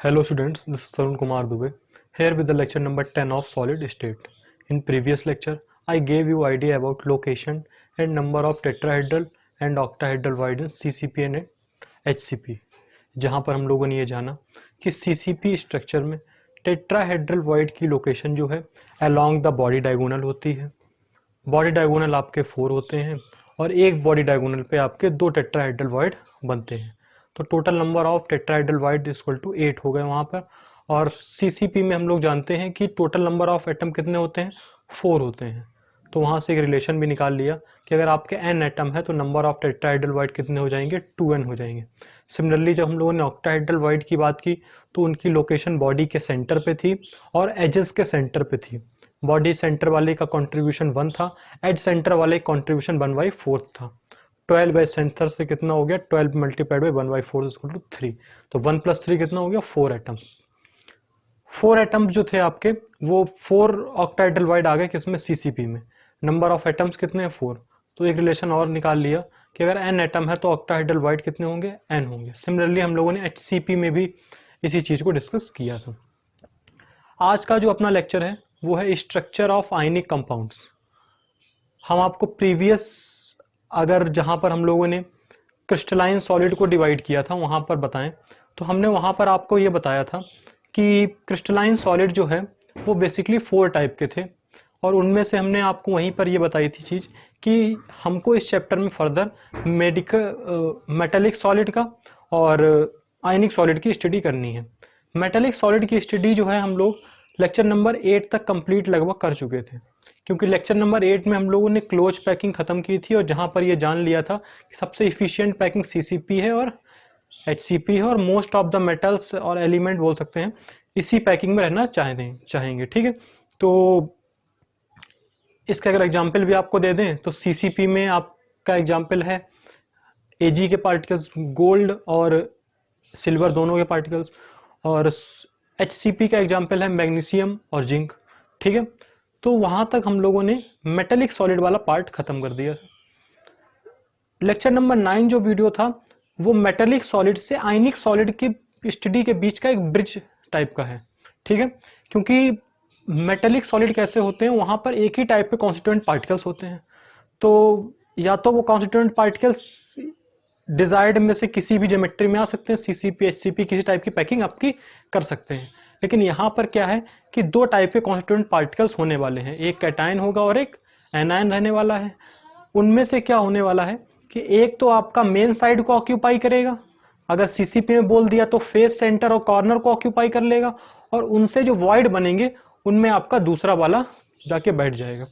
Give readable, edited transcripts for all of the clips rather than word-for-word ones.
Hello students, this is Tarun Kumar Dubey here with the lecture number 10 of solid state. In previous lecture, I gave you idea about location and number of tetrahedral and octahedral void in CCP and HCP. जहाँ पर हम लोगों ने ये जाना कि CCP structure में tetrahedral void की लोकेशन जो है अलोंग द बॉडी डायगोनल होती है। बॉडी डायगोनल आपके 4 होते हैं और एक बॉडी डायगोनल पे आपके 2 टेट्राहेड्रल वॉइड बनते हैं। तो total number of tetrahedral void equal to 8 हो गए वहाँ पर। और सीसीपी में हम लोग जानते हैं कि टोटल नंबर ऑफ एटम कितने होते हैं, 4 होते हैं। तो वहाँ से एक रिलेशन भी निकाल लिया कि अगर आपके n एटम है तो नंबर ऑफ टेट्राहेड्रल वॉइड कितने हो जाएंगे, 2n हो जाएंगे। सिमिलरली जब हम लोगों ने ऑक्टाहेड्रल वॉइड की बात की तो उनकी लोकेशन बॉडी के सेंटर पे थी और एजेस के सेंटर पे थी। बॉडी सेंटर वाले का कंट्रीब्यूशन 1 था, एज सेंटर वाले कंट्रीब्यूशन 1/4 था। 12 बाई सेंटर से कितना हो गया, 12 मल्टीप्लाइड बाई 1/4 इक्वल टू 3। तो 1 + 3 कितना हो गया, 4 एटम्स। 4 एटम्स जो थे आपके वो 4 ऑक्टाहेड्रल वॉइड आ गए किसमें, सीसीपी में। नंबर ऑफ एटम्स कितने हैं, 4। तो एक रिलेशन और निकाल लिया कि अगर n एटम है तो ऑक्टाहेड्रल वॉइड कितने होंगे, n होंगे। सिमिलरली हम लोगों ने एचसीपी में भी इसी चीज को डिस्कस किया था। आज का जो अपना लेक्चर है वो है स्ट्रक्चर ऑफ आयनिक कंपाउंड्स। हम आपको प्रीवियस अगर जहां पर हम लोगों ने क्रिस्टलाइन सॉलिड को डिवाइड किया था वहां पर बताएं तो हमने वहां पर आपको ये बताया था कि क्रिस्टलाइन सॉलिड जो है वो बेसिकली 4 टाइप के थे। और उनमें से हमने आपको वहीं पर ये बताई थी चीज़ कि हमको इस चैप्टर में फर्दर मेटेलिक सॉलिड का और आयनिक सॉलिड की स्टडी करनी है। मेटेलिक सॉलिड की स्टडी जो है हम लोग लेक्चर नंबर 8 तक कंप्लीट लगभग कर चुके थे, क्योंकि लेक्चर नंबर 8 में हम लोगों ने क्लोज पैकिंग खत्म की थी और जहां पर ये जान लिया था कि सबसे इफिशियंट पैकिंग सीसीपी है और एचसीपी है और मोस्ट ऑफ द मेटल्स और एलिमेंट बोल सकते हैं इसी पैकिंग में रहना चाहेंगे। ठीक है, तो इसका अगर एग्जाम्पल भी आपको दे दें तो सीसीपी में आपका एग्जाम्पल है एजी के पार्टिकल्स, गोल्ड और सिल्वर दोनों के पार्टिकल्स। और एचसीपी का एग्जाम्पल है मैग्नीशियम और जिंक। ठीक है, तो वहां तक हम लोगों ने मेटेलिक सॉलिड वाला पार्ट खत्म कर दिया। लेक्चर नंबर 9 जो वीडियो था वो मेटेलिक सॉलिड से आयनिक सॉलिड की स्टडी के बीच का एक ब्रिज टाइप का है। ठीक है, क्योंकि मेटेलिक सॉलिड कैसे होते हैं, वहां पर एक ही टाइप के कॉन्स्टिट्यूएंट पार्टिकल्स होते हैं। तो या तो वो कॉन्स्टिट्यूएंट पार्टिकल्स डिजायर्ड में से किसी भी ज्योमेट्री में आ सकते हैं, सीसीपी एचसीपी किसी टाइप की पैकिंग आपकी कर सकते हैं। लेकिन यहाँ पर क्या है कि 2 टाइप के कॉन्स्टिट्यूएंट पार्टिकल्स होने वाले हैं, एक कैटायन होगा और एक एनायन रहने वाला है। उनमें से क्या होने वाला है कि एक तो आपका मेन साइड को ऑक्यूपाई करेगा, अगर सीसीपी में बोल दिया तो फेस, सेंटर और कॉर्नर को ऑक्यूपाई कर लेगा, और उनसे जो वॉइड बनेंगे उनमें आपका दूसरा वाला जाके बैठ जाएगा।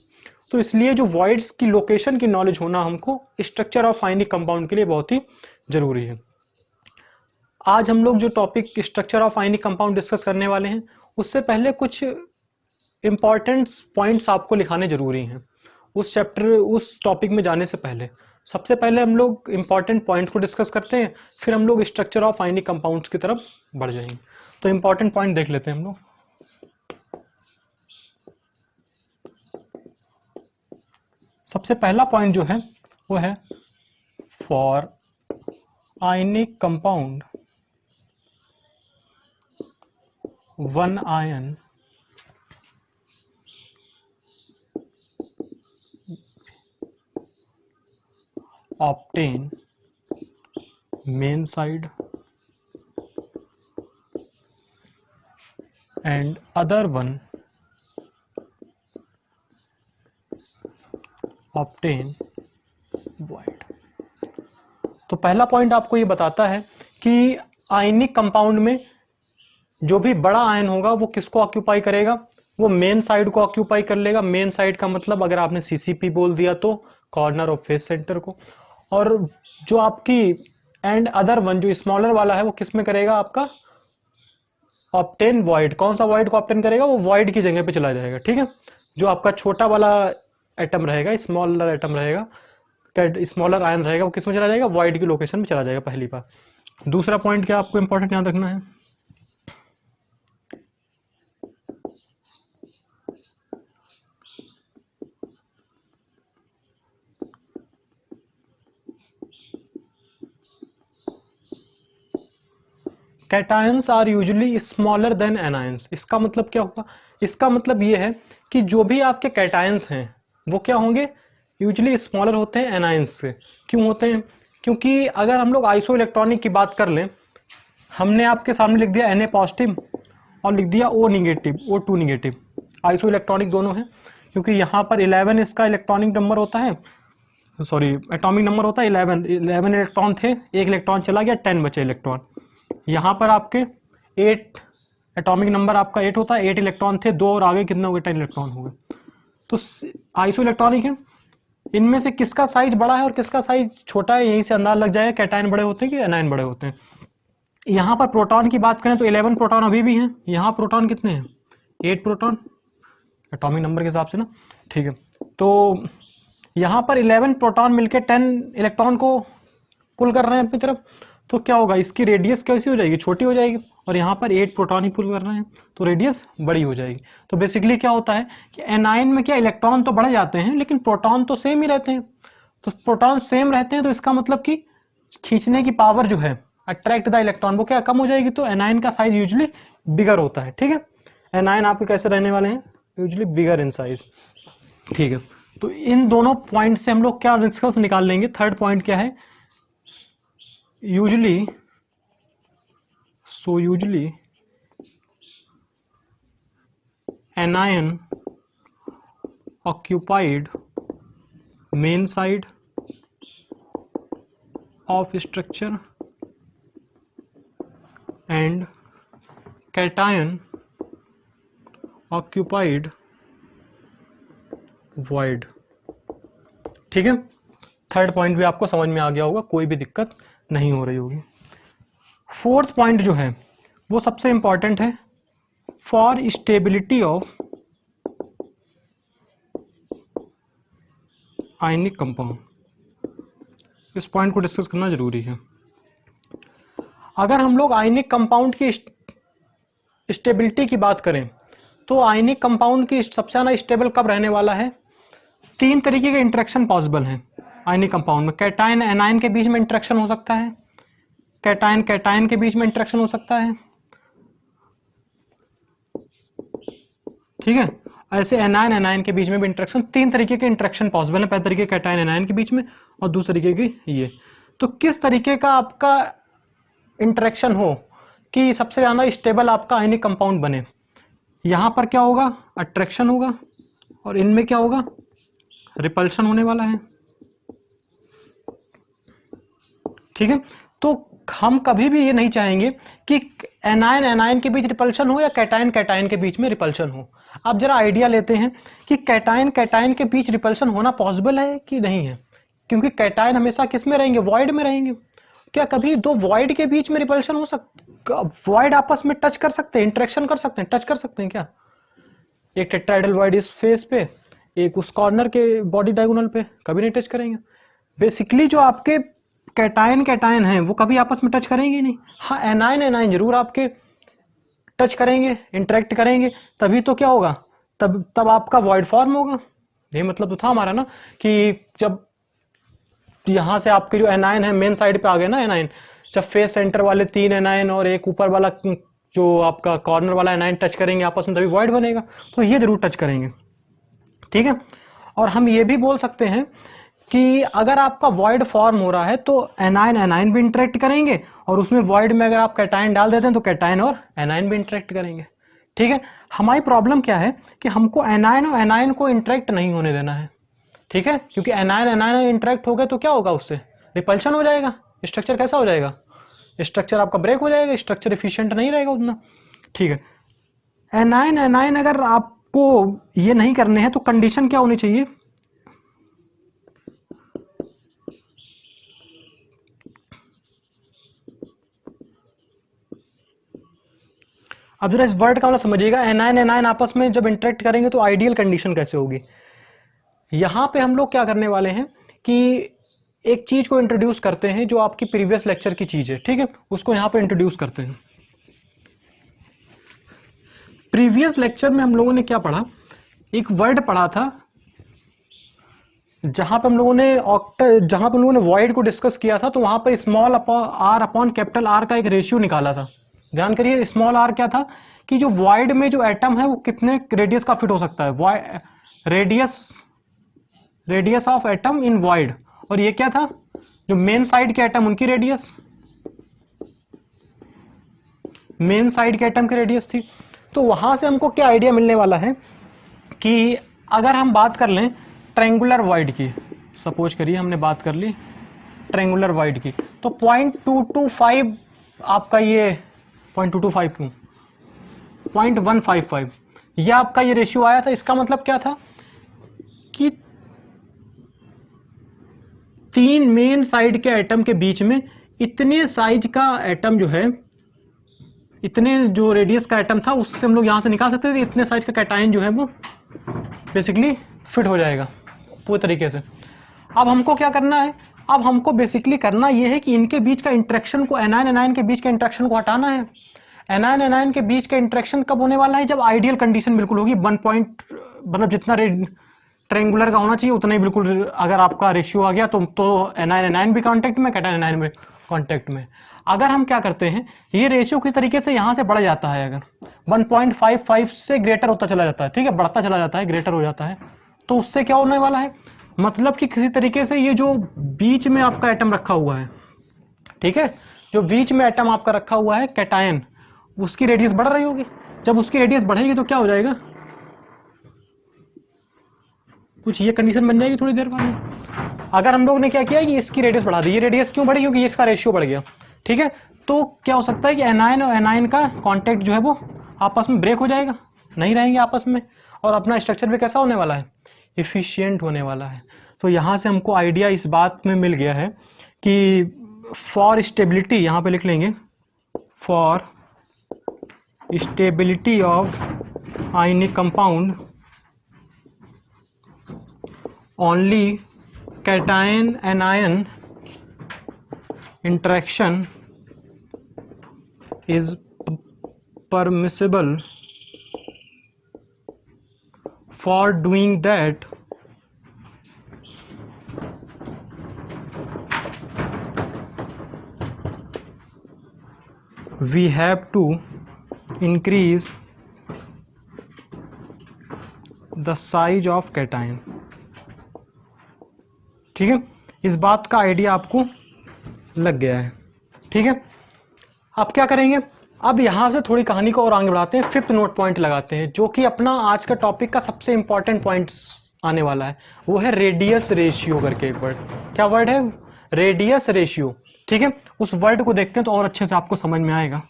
तो इसलिए जो वॉइड्स की लोकेशन की नॉलेज होना हमको स्ट्रक्चर ऑफ आयनिक कंपाउंड के लिए बहुत ही जरूरी है। आज हम लोग जो topic structure of ionic compound discuss करने वाले हैं उससे पहले कुछ इंपॉर्टेंट पॉइंट्स आपको लिखाने जरूरी हैं उस चैप्टर उस टॉपिक में जाने से पहले। सबसे पहले हम लोग इंपॉर्टेंट पॉइंट को डिस्कस करते हैं, फिर हम लोग स्ट्रक्चर ऑफ आयनिक कंपाउंड्स की तरफ बढ़ जाएंगे। तो इंपॉर्टेंट पॉइंट देख लेते हैं हम लोग। सबसे पहला पॉइंट जो है वो है for ionic compound 1 ion obtain main side and other one obtain void। तो पहला पॉइंट आपको ये बताता है कि आयनिक कंपाउंड में जो भी बड़ा आयन होगा वो किसको ऑक्यूपाई करेगा, वो मेन साइड को ऑक्यूपाई कर लेगा। मेन साइड का मतलब अगर आपने सीसीपी बोल दिया तो कॉर्नर और फेस सेंटर को। और जो आपकी एंड अदर वन जो स्मॉलर वाला है वो किस में करेगा, आपका ऑप्टेन वॉइड। कौन सा वॉइड को ऑप्टेन करेगा, वो वॉइड की जगह पे चला जाएगा। ठीक है, जो आपका छोटा वाला एटम रहेगा, स्मॉलर एटम रहेगा, स्मॉलर आयन रहेगा, वो किस में चला जाएगा, वॉइड की लोकेशन में चला जाएगा पहली बार। दूसरा पॉइंट क्या आपको इंपॉर्टेंट याद रखना है, cations are usually smaller than anions. इसका मतलब क्या होगा? इसका मतलब ये है कि जो भी आपके कैटायंस हैं वो क्या होंगे? यूजुअली स्मॉलर होते हैं एनायंस से। क्यों होते हैं? क्योंकि अगर हम लोग आइसो इलेक्ट्रॉनिक की बात कर लें, हमने आपके सामने लिख दिया Na पॉजिटिव और लिख दिया O negative, O2 negative. Iso electronic दोनों हैं, क्योंकि यहाँ पर 11 इसका इलेक्ट्रॉनिक नंबर होता है, सॉरी एटॉमिक नंबर होता है 11 इलेक्ट्रॉन थे, एक इलेक्ट्रॉन चला गया, 10 बचे इलेक्ट्रॉन। यहाँ पर आपके 8 एटॉमिक नंबर आपका 8 होता है, 8 इलेक्ट्रॉन थे, 2 और आगे कितने हो गए? 10 इलेक्ट्रॉन हो गए। तो आइसो इलेक्ट्रॉनिक है, इनमें से किसका साइज बड़ा है और किसका साइज छोटा है, यहीं से अंदाजा लग जाएगा कैटायन बड़े होते हैं कि एनायन बड़े होते हैं। यहाँ पर प्रोटॉन की बात करें तो 11 प्रोटॉन अभी भी हैं। यहाँ प्रोटॉन कितने हैं? 8 प्रोटॉन एटॉमिक नंबर के हिसाब से ना, ठीक है। तो यहाँ पर 11 प्रोटॉन मिलकर 10 इलेक्ट्रॉन को पुल कर रहे हैं अपनी तरफ, तो क्या होगा? इसकी रेडियस कैसी हो जाएगी? छोटी हो जाएगी। और यहाँ पर 8 प्रोटॉन ही पुल कर रहे हैं तो रेडियस बड़ी हो जाएगी। तो बेसिकली क्या होता है कि एनायन में क्या इलेक्ट्रॉन तो बढ़ जाते हैं लेकिन प्रोटॉन तो सेम ही रहते हैं। तो प्रोटॉन सेम रहते हैं तो इसका मतलब कि खींचने की पावर जो है, अट्रैक्ट द इलेक्ट्रॉन, वो क्या कम हो जाएगी। तो एनायन का साइज यूजुअली बिगर होता है, ठीक है। एनायन आपके कैसे रहने वाले हैं? यूजुअली बिगर इन साइज, ठीक है। तो इन दोनों पॉइंट से हम लोग क्या निष्कर्ष निकाल लेंगे? थर्ड पॉइंट क्या है? Usually anion occupied main side of structure and cation occupied void, ठीक है। थर्ड पॉइंट भी आपको समझ में आ गया होगा, कोई भी दिक्कत नहीं हो रही होगी। फोर्थ पॉइंट जो है वो सबसे इंपॉर्टेंट है, for stability of ionic compound. इस पॉइंट को डिस्कस करना जरूरी है। अगर हम लोग आयनिक कंपाउंड की स्टेबिलिटी की बात करें तो आयनिक कंपाउंड की सबसे ज्यादा स्टेबल कब रहने वाला है? 3 तरीके के इंटरेक्शन पॉसिबल हैं आयनिक कंपाउंड में। कैटायन एनायन के बीच में इंटरेक्शन हो सकता है, कैटायन कैटायन के बीच में इंटरेक्शन हो सकता है, ठीक है। ऐसे एनायन एनायन के बीच में भी इंटरेक्शन, 3 तरीके के इंटरेक्शन पॉसिबल है। पहले तरीके कैटायन एनायन के बीच में और दूसरे तरीके की ये। तो किस तरीके का आपका इंटरेक्शन हो कि सबसे ज्यादा स्टेबल आपका आयनिक कंपाउंड बने? यहां पर क्या होगा? अट्रैक्शन होगा और इनमें क्या होगा? रिपल्शन होने वाला है, ठीक है। तो हम कभी भी ये नहीं चाहेंगे कि एनायन एनायन के बीच रिपल्शन हो या कैटायन कैटायन के बीच में रिपल्शन हो। आप जरा आइडिया लेते हैं कि कैटायन कैटायन के बीच रिपल्शन होना पॉसिबल है कि नहीं है, क्योंकि कैटायन हमेशा किस में रहेंगे? वॉइड में रहेंगे। क्या कभी 2 वॉइड के बीच में रिपल्शन हो सकता? वॉइड आपस में टच कर सकते हैं, इंटरेक्शन कर सकते हैं, टच कर सकते हैं क्या? एक टेट्राहेड्रल वॉइड इस फेस पे, एक उस कॉर्नर के बॉडी डायगोनल पे, कभी नहीं टच करेंगे। बेसिकली जो आपके कैटायन कैटायन हैं वो कभी आपस में टच करेंगे नहीं। हाँ, एनायन एनायन जरूर आपके टच करेंगे, इंटरेक्ट करेंगे, तभी तो क्या होगा? तब आपका वॉइड फॉर्म होगा। ये मतलब तो था हमारा ना कि जब यहां से आपके जो एनायन है मेन साइड पे आ गए ना एनायन, जब फेस सेंटर वाले 3 एनायन और एक ऊपर वाला जो आपका कॉर्नर वाला एनायन टच करेंगे आपस में, तभी वॉइड बनेगा। तो ये जरूर टच करेंगे, ठीक है। और हम ये भी बोल सकते हैं कि अगर आपका वॉइड फॉर्म हो रहा है तो एनायन एनायन भी इंटरेक्ट करेंगे और उसमें वॉइड में अगर आप कैटायन डाल देते हैं तो कैटायन और एनायन भी इंटरेक्ट करेंगे, ठीक है। हमारी प्रॉब्लम क्या है कि हमको एनायन और एनायन को इंटरेक्ट नहीं होने देना है, ठीक है। क्योंकि एनायन एनायन इंटरेक्ट हो गए तो क्या होगा? उससे रिपल्शन हो जाएगा, स्ट्रक्चर कैसा हो जाएगा? स्ट्रक्चर आपका ब्रेक हो जाएगा, स्ट्रक्चर एफिशिएंट नहीं रहेगा उतना, ठीक है। एनायन एनायन अगर आपको ये नहीं करने हैं तो कंडीशन क्या होनी चाहिए? अब जरा इस वर्ड का मतलब समझिएगा। एनायन एनायन आपस में जब इंटरेक्ट करेंगे तो आइडियल कंडीशन कैसे होगी? यहां पे हम लोग क्या करने वाले हैं कि एक चीज को इंट्रोड्यूस करते हैं जो आपकी प्रीवियस लेक्चर की चीज है, ठीक है। उसको यहां पे इंट्रोड्यूस करते हैं। प्रीवियस लेक्चर में हम लोगों ने क्या पढ़ा? एक वर्ड पढ़ा था जहां पे हम लोगों ने वॉइड को डिस्कस किया था, तो वहां पर small r upon capital R का एक रेशियो निकाला था, ध्यान करिए, स्मॉल आर क्या था कि जो वॉइड में जो एटम है वो कितने रेडियस का फिट हो सकता है, radius of atom in void. और ये क्या था, जो मेन साइड के एटम उनकी रेडियस, मेन साइड के एटम की रेडियस थी। तो वहां से हमको क्या आइडिया मिलने वाला है कि अगर हम बात कर लें ट्रायंगुलर वॉइड की, सपोज करिए हमने बात कर ली ट्रायंगुलर वॉइड की, तो 0.225 आपका ये 0.225 क्यों 0.155 ये आपका ये रेशियो आया था। इसका मतलब क्या था कि 3 मेन साइड के एटम के बीच में इतने साइज का एटम जो है, इतने जो रेडियस का एटम था उससे हम लोग यहाँ से निकाल सकते थे इतने साइज का कैटायन जो है वो बेसिकली फिट हो जाएगा पूरे तरीके से। अब हमको क्या करना है, अब हमको बेसिकली करना ये है कि इनके बीच का इंटरेक्शन को, एनायन एनायन के बीच के इंटरेक्शन को हटाना है। एनायन एनायन के बीच का इंटरेक्शन कब होने वाला है, जब आइडियल कंडीशन बिल्कुल होगी, 1 पॉइंट मतलब जितना ट्रायंगुलर का होना चाहिए उतना ही बिल्कुल अगर आपका रेशियो आ गया तो एनायन एनायन भी कांटेक्ट में, कैटायन एनायन में कांटेक्ट में। अगर हम क्या करते हैं, ये रेशियो किस तरीके से यहाँ से बढ़ जाता है, अगर 1.55 से ग्रेटर होता चला जाता है, ठीक है, बढ़ता चला जाता है, ग्रेटर हो जाता है, तो उससे क्या होने वाला है, मतलब कि किसी तरीके से ये जो बीच में आपका एटम रखा हुआ है, ठीक है, जो बीच में एटम आपका रखा हुआ है कैटायन, उसकी रेडियस बढ़ रही होगी। जब उसकी रेडियस बढ़ेगी तो क्या हो जाएगा, कुछ ये कंडीशन बन जाएगी थोड़ी देर बाद। अगर हम लोग ने क्या किया कि इसकी रेडियस बढ़ा दी, ये रेडियस क्यों बढ़ी, क्योंकि इसका रेशियो बढ़ गया, ठीक है, तो क्या हो सकता है कि एनायन और एनायन का कांटेक्ट जो है वो आपस में ब्रेक हो जाएगा, नहीं रहेंगे आपस में, और अपना स्ट्रक्चर भी कैसा होने वाला है, इफिशियंट होने वाला है। तो यहाँ से हमको आइडिया इस बात में मिल गया है कि फॉर स्टेबिलिटी, यहाँ पे लिख लेंगे for stability of ionic compound only cation anion interaction is permissible. For doing that, we have to increase the size of cation. ठीक है, इस बात का आइडिया आपको लग गया है, ठीक है। अब क्या करेंगे, अब यहाँ से थोड़ी कहानी को और आगे बढ़ाते हैं, 5th नोट पॉइंट लगाते हैं, जो कि अपना आज का टॉपिक का सबसे इंपॉर्टेंट पॉइंट आने वाला है, वो है रेडियस रेशियो करके एक वर्ड। क्या वर्ड है, रेडियस रेशियो, ठीक है। उस वर्ड को देखते हैं तो और अच्छे से आपको समझ में आएगा।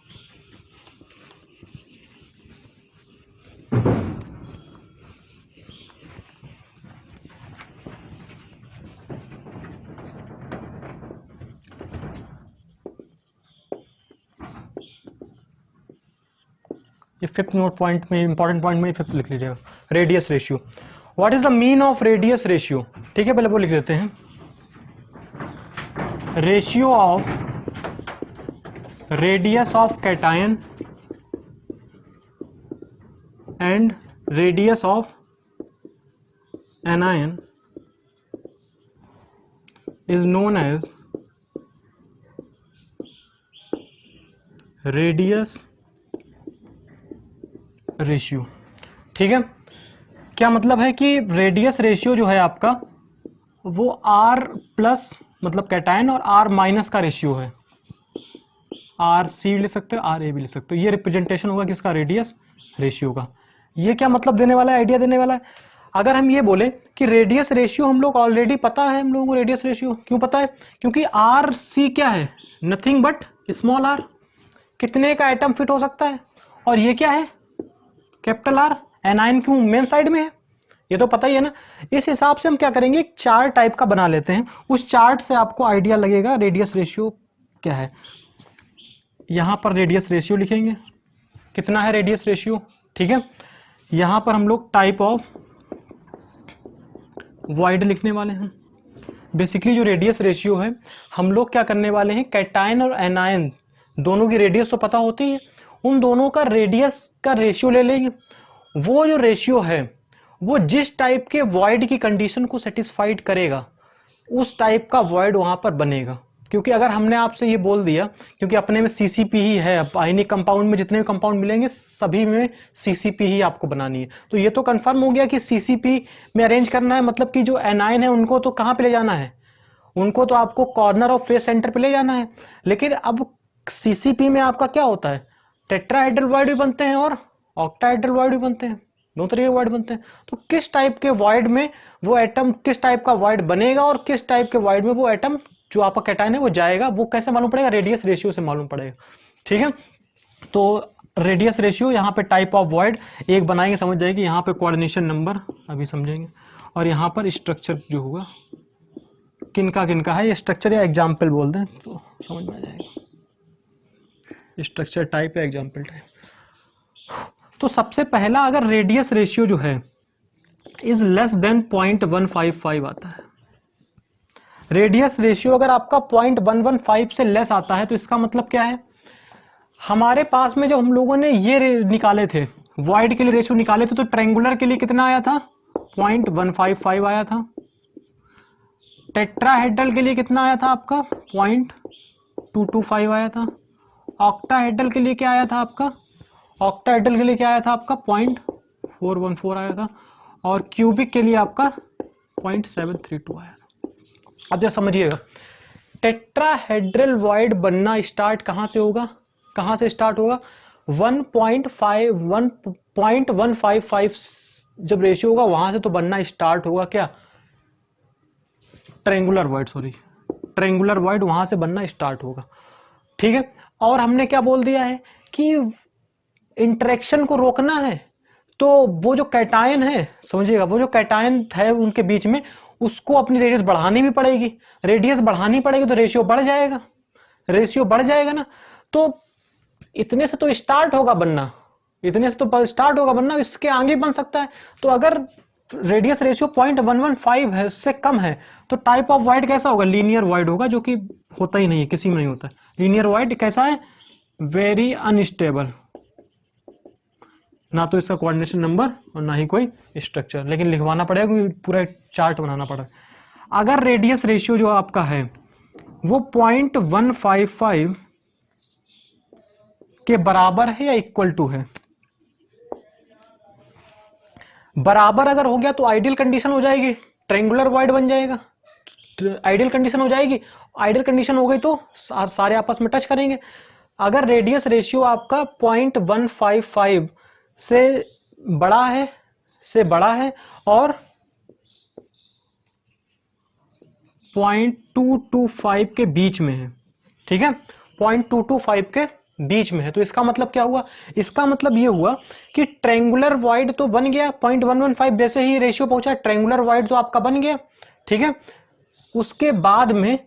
ये 5th नोट पॉइंट में, इंपॉर्टेंट पॉइंट में 5th लिख लीजिएगा, radius ratio. What is the mean of radius ratio, ठीक है, पहले वो लिख देते हैं, ratio of radius of cation and radius of anion is known as radius ratio, ठीक है। क्या मतलब है कि रेडियस रेशियो जो है आपका वो R प्लस मतलब कैटायन और R माइनस का रेशियो है, RC भी लिख सकते हो, RA भी लिख सकते हो, ये रिप्रेजेंटेशन होगा किसका, रेडियस रेशियो का। ये क्या मतलब देने वाला है, आइडिया देने वाला है। अगर हम ये बोले कि रेडियस रेशियो हम लोग ऑलरेडी पता है, हम लोगों को रेडियस रेशियो क्यों पता है, क्योंकि RC क्या है, नथिंग बट स्मॉल r, कितने का एटम फिट हो सकता है, और ये क्या है कैपिटल R, एनायन क्यों मेन साइड में है, ये तो पता ही है ना। इस हिसाब से हम क्या करेंगे, एक चार्ट टाइप का बना लेते हैं, उस चार्ट से आपको आइडिया लगेगा रेडियस रेशियो क्या है। यहां पर रेडियस रेशियो लिखेंगे, कितना है रेडियस रेशियो, ठीक है। यहां पर हम लोग टाइप ऑफ वॉइड लिखने वाले हैं। बेसिकली जो रेडियस रेशियो है, हम लोग क्या करने वाले हैं, कैटायन और एनायन दोनों की रेडियस तो पता होती है, उन दोनों का रेडियस का रेशियो ले लेंगे। वो जो रेशियो है वो जिस टाइप के वॉइड की कंडीशन को सेटिस्फाइड करेगा उस टाइप का वॉइड वहां पर बनेगा, क्योंकि अगर हमने आपसे ये बोल दिया, क्योंकि अपने में सीसीपी ही है, अब आयनिक कंपाउंड में जितने भी कंपाउंड मिलेंगे सभी में सीसीपी ही आपको बनानी है, तो ये तो कंफर्म हो गया कि सीसीपी में अरेंज करना है, मतलब कि जो एनायन है उनको तो कहाँ पे ले जाना है, उनको तो आपको कॉर्नर ऑफ फेस सेंटर पे ले जाना है। लेकिन अब सीसीपी में आपका क्या होता है, टेट्राहेड्रल वॉइड भी बनते हैं और ऑक्टाहेड्रल वॉइड भी बनते हैं, दो तरह के वॉइड बनते हैं। तो किस टाइप के वॉइड में वो एटम, किस टाइप का वॉइड बनेगा और किस टाइप के वॉइड में वो एटम जो आपका कैटायन है वो जाएगा, वो कैसे मालूम पड़ेगा, रेडियस रेशियो से मालूम पड़ेगा। ठीक है, तो रेडियस रेशियो, यहाँ पे टाइप ऑफ वॉइड एक बनाएंगे, समझ जाएगी, यहाँ पे कोऑर्डिनेशन नंबर अभी समझेंगे, और यहाँ पर स्ट्रक्चर जो होगा किनका किनका है, ये स्ट्रक्चर या एग्जाम्पल बोल दें तो समझ में आ जाएगा, स्ट्रक्चर टाइप या एग्जाम्पल टाइप। तो सबसे पहला, अगर रेडियस रेशियो जो है इज लेस देन 0.155 आता है, रेडियस रेशियो अगर आपका 0.115 से लेस आता है, तो इसका मतलब क्या है, हमारे पास में जब हम लोगों ने ये निकाले थे वॉइड के लिए रेशियो निकाले थे, तो ट्रायंगुलर के लिए कितना आया था, 0.155 आया था। टेट्राहेड्रल के लिए कितना आया था आपका, 0.225 आया था। ऑक्टाहेड्रल के लिए क्या आया था आपका, ऑक्टाहेड्रल के लिए क्या आया था आपका, 0.414 आया था। और क्यूबिक के लिए आपका 0.732 आया था। अब जरा समझिएगा, टेट्राहेड्रल वॉइड बनना स्टार्ट कहां से होगा, कहां से स्टार्ट होगा, 1.155 जब रेशियो होगा वहां से तो बनना स्टार्ट होगा क्या, triangular void, sorry triangular void वहां से बनना स्टार्ट होगा। ठीक है, और हमने क्या बोल दिया है कि इंटरेक्शन को रोकना है, तो वो जो कैटायन है, समझिएगा, वो जो कैटायन है उनके बीच में, उसको अपनी रेडियस बढ़ानी भी पड़ेगी, रेडियस बढ़ानी पड़ेगी तो रेशियो बढ़ जाएगा, रेशियो बढ़ जाएगा ना, तो इतने से तो स्टार्ट होगा बनना, इतने से तो स्टार्ट होगा बनना, इसके आगे बन सकता है। तो अगर रेडियस रेशियो 0.115 है, उससे कम है, तो टाइप ऑफ वॉइड कैसा होगा, लीनियर वॉइड होगा, जो कि होता ही नहीं है, किसी में नहीं होता। लीनियर वॉइड कैसा है, वेरी अनस्टेबल, ना तो इसका कोऑर्डिनेशन नंबर और ना ही कोई स्ट्रक्चर, लेकिन लिखवाना पड़ेगा क्योंकि पूरा चार्ट बनाना पड़ेगा। अगर रेडियस रेशियो जो आपका है वो 0.155 के बराबर है या इक्वल टू है, बराबर अगर हो गया तो आइडियल कंडीशन हो जाएगी, ट्रायंगुलर वॉइड बन जाएगा, आइडियल कंडीशन हो जाएगी। आइडियल कंडीशन हो गई तो सारे आपस में टच करेंगे। अगर रेडियस रेशियो आपका 0.155 से बड़ा है और 0.225 के बीच में है, ठीक है, 0.225 के बीच में है, तो इसका मतलब क्या हुआ, इसका मतलब ये हुआ कि ट्रायंगुलर वॉइड तो बन गया, 0.115 जैसे ही रेशियो पहुंचा ट्रायंगुलर वॉइड तो आपका बन गया। ठीक है, उसके बाद में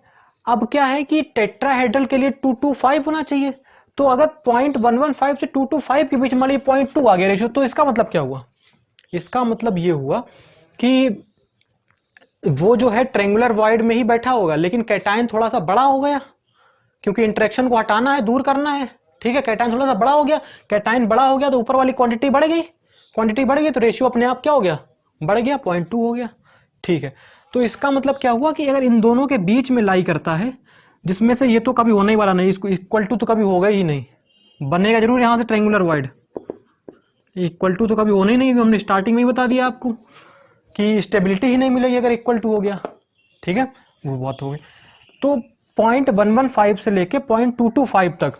अब क्या है कि टेट्राहेड्रल के लिए 225 होना चाहिए, तो अगर 0.115 से 225 के बीच मान लीजिए 0.2 आ गया रेशियो, तो इसका मतलब क्या हुआ, इसका मतलब ये हुआ कि वो जो है ट्रायंगुलर वॉइड में ही बैठा होगा, लेकिन कैटायन थोड़ा सा बड़ा हो गया, क्योंकि इंटरेक्शन को हटाना है, दूर करना है। ठीक है, कैटायन थोड़ा सा बड़ा हो गया, कैटायन बड़ा हो गया तो ऊपर वाली क्वांटिटी बढ़ गई, क्वांटिटी बढ़ गई तो रेशियो अपने आप क्या हो गया, बढ़ गया, 0.2 हो गया। ठीक है, तो इसका मतलब क्या हुआ कि अगर इन दोनों के बीच में लाई करता है, जिसमें से ये तो कभी होने ही वाला नहीं, इसको इक्वल टू तो कभी होगा ही नहीं, बनेगा जरूर यहां से ट्रायंगुलर वॉइड, इक्वल टू तो कभी होने ही नहीं, हमने स्टार्टिंग में ही बता दिया आपको कि स्टेबिलिटी ही नहीं मिलेगी अगर इक्वल टू हो गया। ठीक है, वो बात हो गई। तो 0.115 से लेके 0.225 तक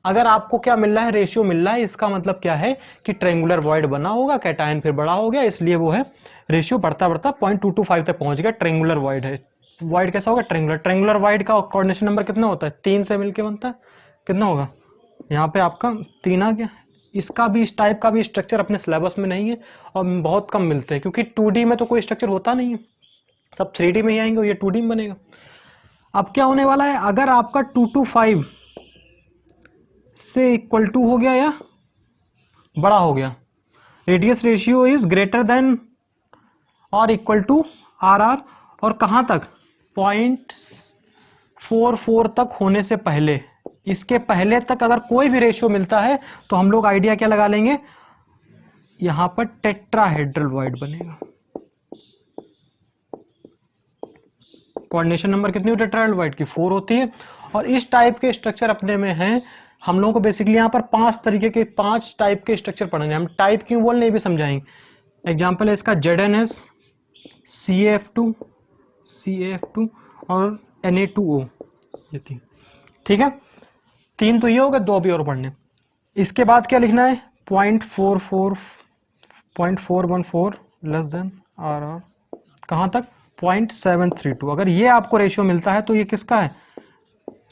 अगर आपको क्या मिल रहा है, रेशियो मिल रहा है, इसका मतलब क्या है कि ट्रायंगुलर वॉइड बना होगा, कैटायन फिर बड़ा हो गया, इसलिए वो है रेशियो बढ़ता बढ़ता 0.225 तक पहुंच गया, ट्रायंगुलर वॉइड है। वॉइड कैसा होगा, ट्रायंगुलर, ट्रायंगुलर वॉइड का कोऑर्डिनेशन नंबर कितना होता है, 3 से मिलके बनता है, कितना होगा, यहाँ पे आपका 3 आ गया। इसका भी, इस टाइप का भी स्ट्रक्चर अपने सिलेबस में नहीं है और बहुत कम मिलते हैं, क्योंकि 2D में तो कोई स्ट्रक्चर होता नहीं है, सब 3D में ही आएंगे, ये 2D में बनेगा। अब क्या होने वाला है, अगर आपका 225 से इक्वल टू हो गया या बड़ा हो गया, radius ratio is greater than और इक्वल टू RR, और कहां तक, 0.44 तक होने से पहले, इसके पहले तक अगर कोई भी रेशियो मिलता है तो हम लोग आइडिया क्या लगा लेंगे, यहां पर टेट्राहेड्रल वॉइड बनेगा। कोऑर्डिनेशन नंबर कितनी होती है टेट्राहेड्रल की? 4 होती है। और इस टाइप के स्ट्रक्चर अपने में हैं। हम लोगों को बेसिकली यहाँ पर 5 टाइप के स्ट्रक्चर पढ़ेंगे। हम टाइप क्यों बोल रहे हैं ये भी समझाएंगे। एग्जाम्पल है इसका ZnS, CaF2 और Na2O, ये 3। ठीक है, 3 तो ये हो गए, 2 भी और पढ़ने। इसके बाद क्या लिखना है? 0.414 लेस देन RR, कहाँ तक? 0.732। अगर ये आपको रेशियो मिलता है तो ये किसका है?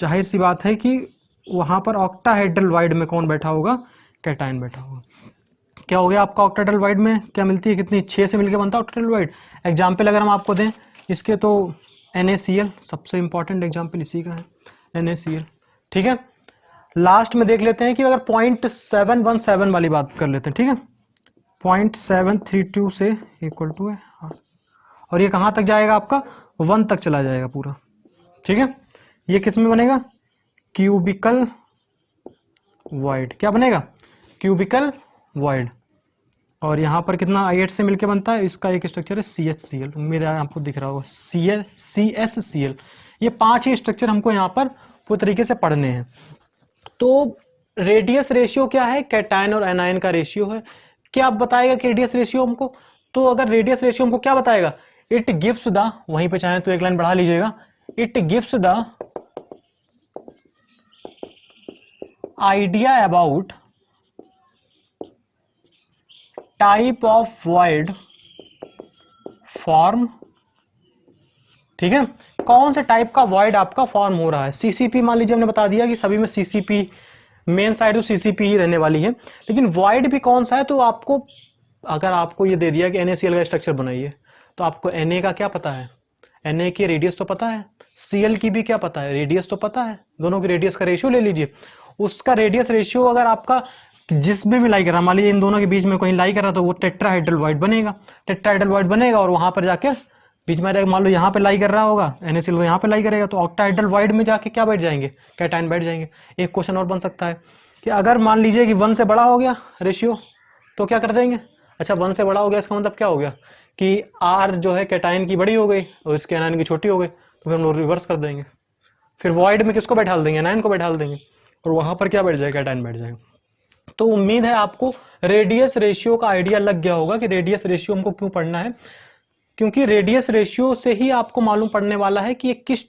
जाहिर सी बात है कि वहां पर ऑक्टाहेड्रल वाइड में कौन बैठा होगा? कैटायन बैठा होगा। क्या हो गया आपका? ऑक्टाहेड्रल वाइड में क्या मिलती है? कितनी? 6 से मिलकर बनता है ऑक्टाहेड्रल वाइड। एग्जाम्पल अगर हम आपको दें इसके, तो NaCl सबसे इंपॉर्टेंट एग्जाम्पल इसी का है, NaCl। ठीक है, लास्ट में देख लेते हैं कि अगर 0.717 वाली बात कर लेते हैं। ठीक है, 0.732 से इक्वल टू है, और ये कहाँ तक जाएगा आपका? 1 तक चला जाएगा पूरा। ठीक है, ये किस में बनेगा? Cubical void. क्या बनेगा? Cubical void. और यहाँ पर कितना? I8 से मिलके बनता है। इसका एक स्ट्रक्चर है CHCl, मेरा आपको दिख रहा होगा CSCl। ये 5 ही स्ट्रक्चर हमको यहाँ पर पूरी तरीके से पढ़ने हैं। तो रेडियस रेशियो क्या है? कैटायन और एनायन का रेशियो है। क्या बताएगा कि रेडियस रेशियो हमको? तो अगर रेडियस रेशियो हमको क्या बताएगा? इट गिव्स द, वहीं पे चाहे तो एक लाइन बढ़ा लीजिएगा, it gives the idea about type of void form. ठीक है, कौन से टाइप का वॉइड आपका फॉर्म हो रहा है? CCP मान लीजिए, हमने बता दिया कि सभी में CCP मेन साइड तो CCP ही रहने वाली है, लेकिन वॉइड भी कौन सा है? तो आपको, अगर आपको ये दे दिया कि NaCl का स्ट्रक्चर बनाइए, तो आपको Na का क्या पता है? Na की रेडियस तो पता है, Cl की भी क्या पता है? रेडियस तो पता है। दोनों की रेडियस का रेशियो ले लीजिए। उसका रेडियस रेशियो अगर आपका जिस में भी लाई कर रहा, मान लीजिए इन दोनों के बीच में कहीं लाई कर रहा, तो वो टेट्राहेड्रल वॉइड बनेगा। टेट्राहेड्रल वॉइड बनेगा और वहां पर जाकर बीच में मान लो यहाँ पे लाई कर रहा होगा, NaCl को यहाँ पे लाई करेगा, तो ऑक्टाहेड्रल वॉइड में जाके क्या बैठ जाएंगे? कैटायन बैठ जाएंगे। एक क्वेश्चन और बन सकता है कि अगर मान लीजिए कि 1 से बड़ा हो गया रेशियो, तो क्या कर देंगे? अच्छा, 1 से बड़ा हो गया, इसका मतलब क्या हो गया कि R जो है कैटायन की बड़ी हो गई और इसके एनायन की छोटी हो गई, तो फिर हम लोग रिवर्स कर देंगे। फिर वॉइड में किसको बैठाल देंगे? एनायन को बैठाल देंगे, और वहां पर क्या बैठ जाएगा? कैटायन बैठ जाएगा। तो उम्मीद है आपको रेडियस रेशियो का आइडिया लग गया होगा कि रेडियस रेशियो हमको क्यों पढ़ना है, क्योंकि रेडियस रेशियो से ही आपको मालूम पड़ने वाला है कि ये किस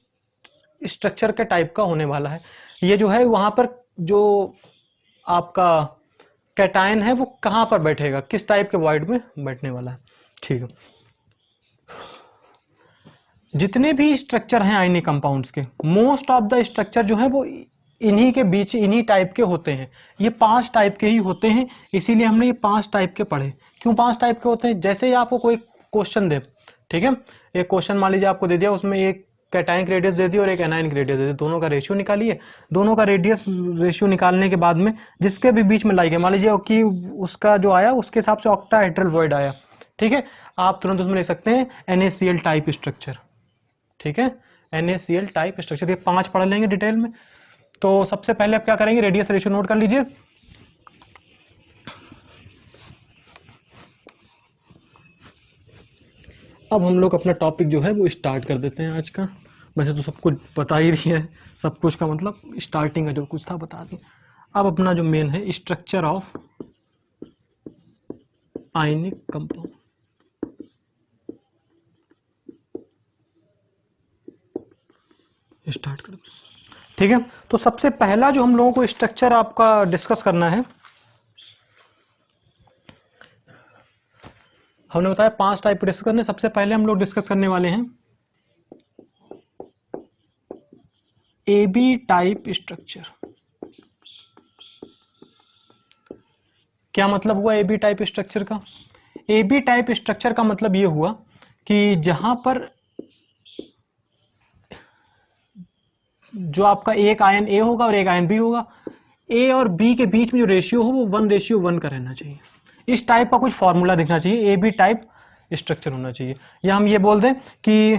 स्ट्रक्चर के टाइप का होने वाला है। ये जो है वहां पर जो आपका कैटायन है वो कहां पर बैठेगा, किस टाइप के वॉइड में बैठने वाला है। ठीक है, जितने भी स्ट्रक्चर हैं आयनिक कंपाउंड्स के, मोस्ट ऑफ द स्ट्रक्चर जो है वो इन्हीं के बीच, इन्हीं टाइप के होते हैं। ये 5 टाइप के ही होते हैं, इसीलिए हमने ये 5 टाइप के पढ़े। क्यों 5 टाइप के होते हैं? जैसे ही आपको कोई क्वेश्चन दे, ठीक है, एक क्वेश्चन मान लीजिए आपको दे दिया, उसमें एक कैटायन रेडियस दे दी और एक एनायन रेडियस दे दी, दोनों का रेशियो निकालिए। दोनों का रेडियस रेशियो निकालने के बाद में जिसके भी बीच में लाई गए, मान लीजिए कि उसका जो आया उसके हिसाब से ऑक्टाहेड्रल वॉइड आया, ठीक है, आप तुरंत उसमें लिख सकते हैं NaCl टाइप स्ट्रक्चर। ठीक है, NaCl टाइप स्ट्रक्चर, ये 5 पढ़ लेंगे डिटेल में। तो सबसे पहले आप क्या करेंगे? रेडियस रेशियो नोट कर लीजिए। अब हम लोग अपना टॉपिक जो है वो स्टार्ट कर देते हैं आज का। वैसे तो सब कुछ बता ही दिया है, सब कुछ का मतलब स्टार्टिंग का जो कुछ था बता दिया। अब अपना जो मेन है structure of ionic compound, start कर। ठीक है, तो सबसे पहला जो हम लोगों को स्ट्रक्चर आपका डिस्कस करना है, हमने बताया 5 टाइप डिस्कस करने। सबसे पहले हम लोग डिस्कस करने वाले हैं AB टाइप स्ट्रक्चर। क्या मतलब हुआ AB टाइप स्ट्रक्चर का? AB टाइप स्ट्रक्चर का मतलब ये हुआ कि जहां पर जो आपका एक आयन A होगा और एक आयन B होगा, A और B के बीच में जो रेशियो हो वो 1:1 का रहना चाहिए। इस टाइप का कुछ फॉर्मूला दिखना चाहिए, AB टाइप स्ट्रक्चर होना चाहिए। या हम ये बोल दें कि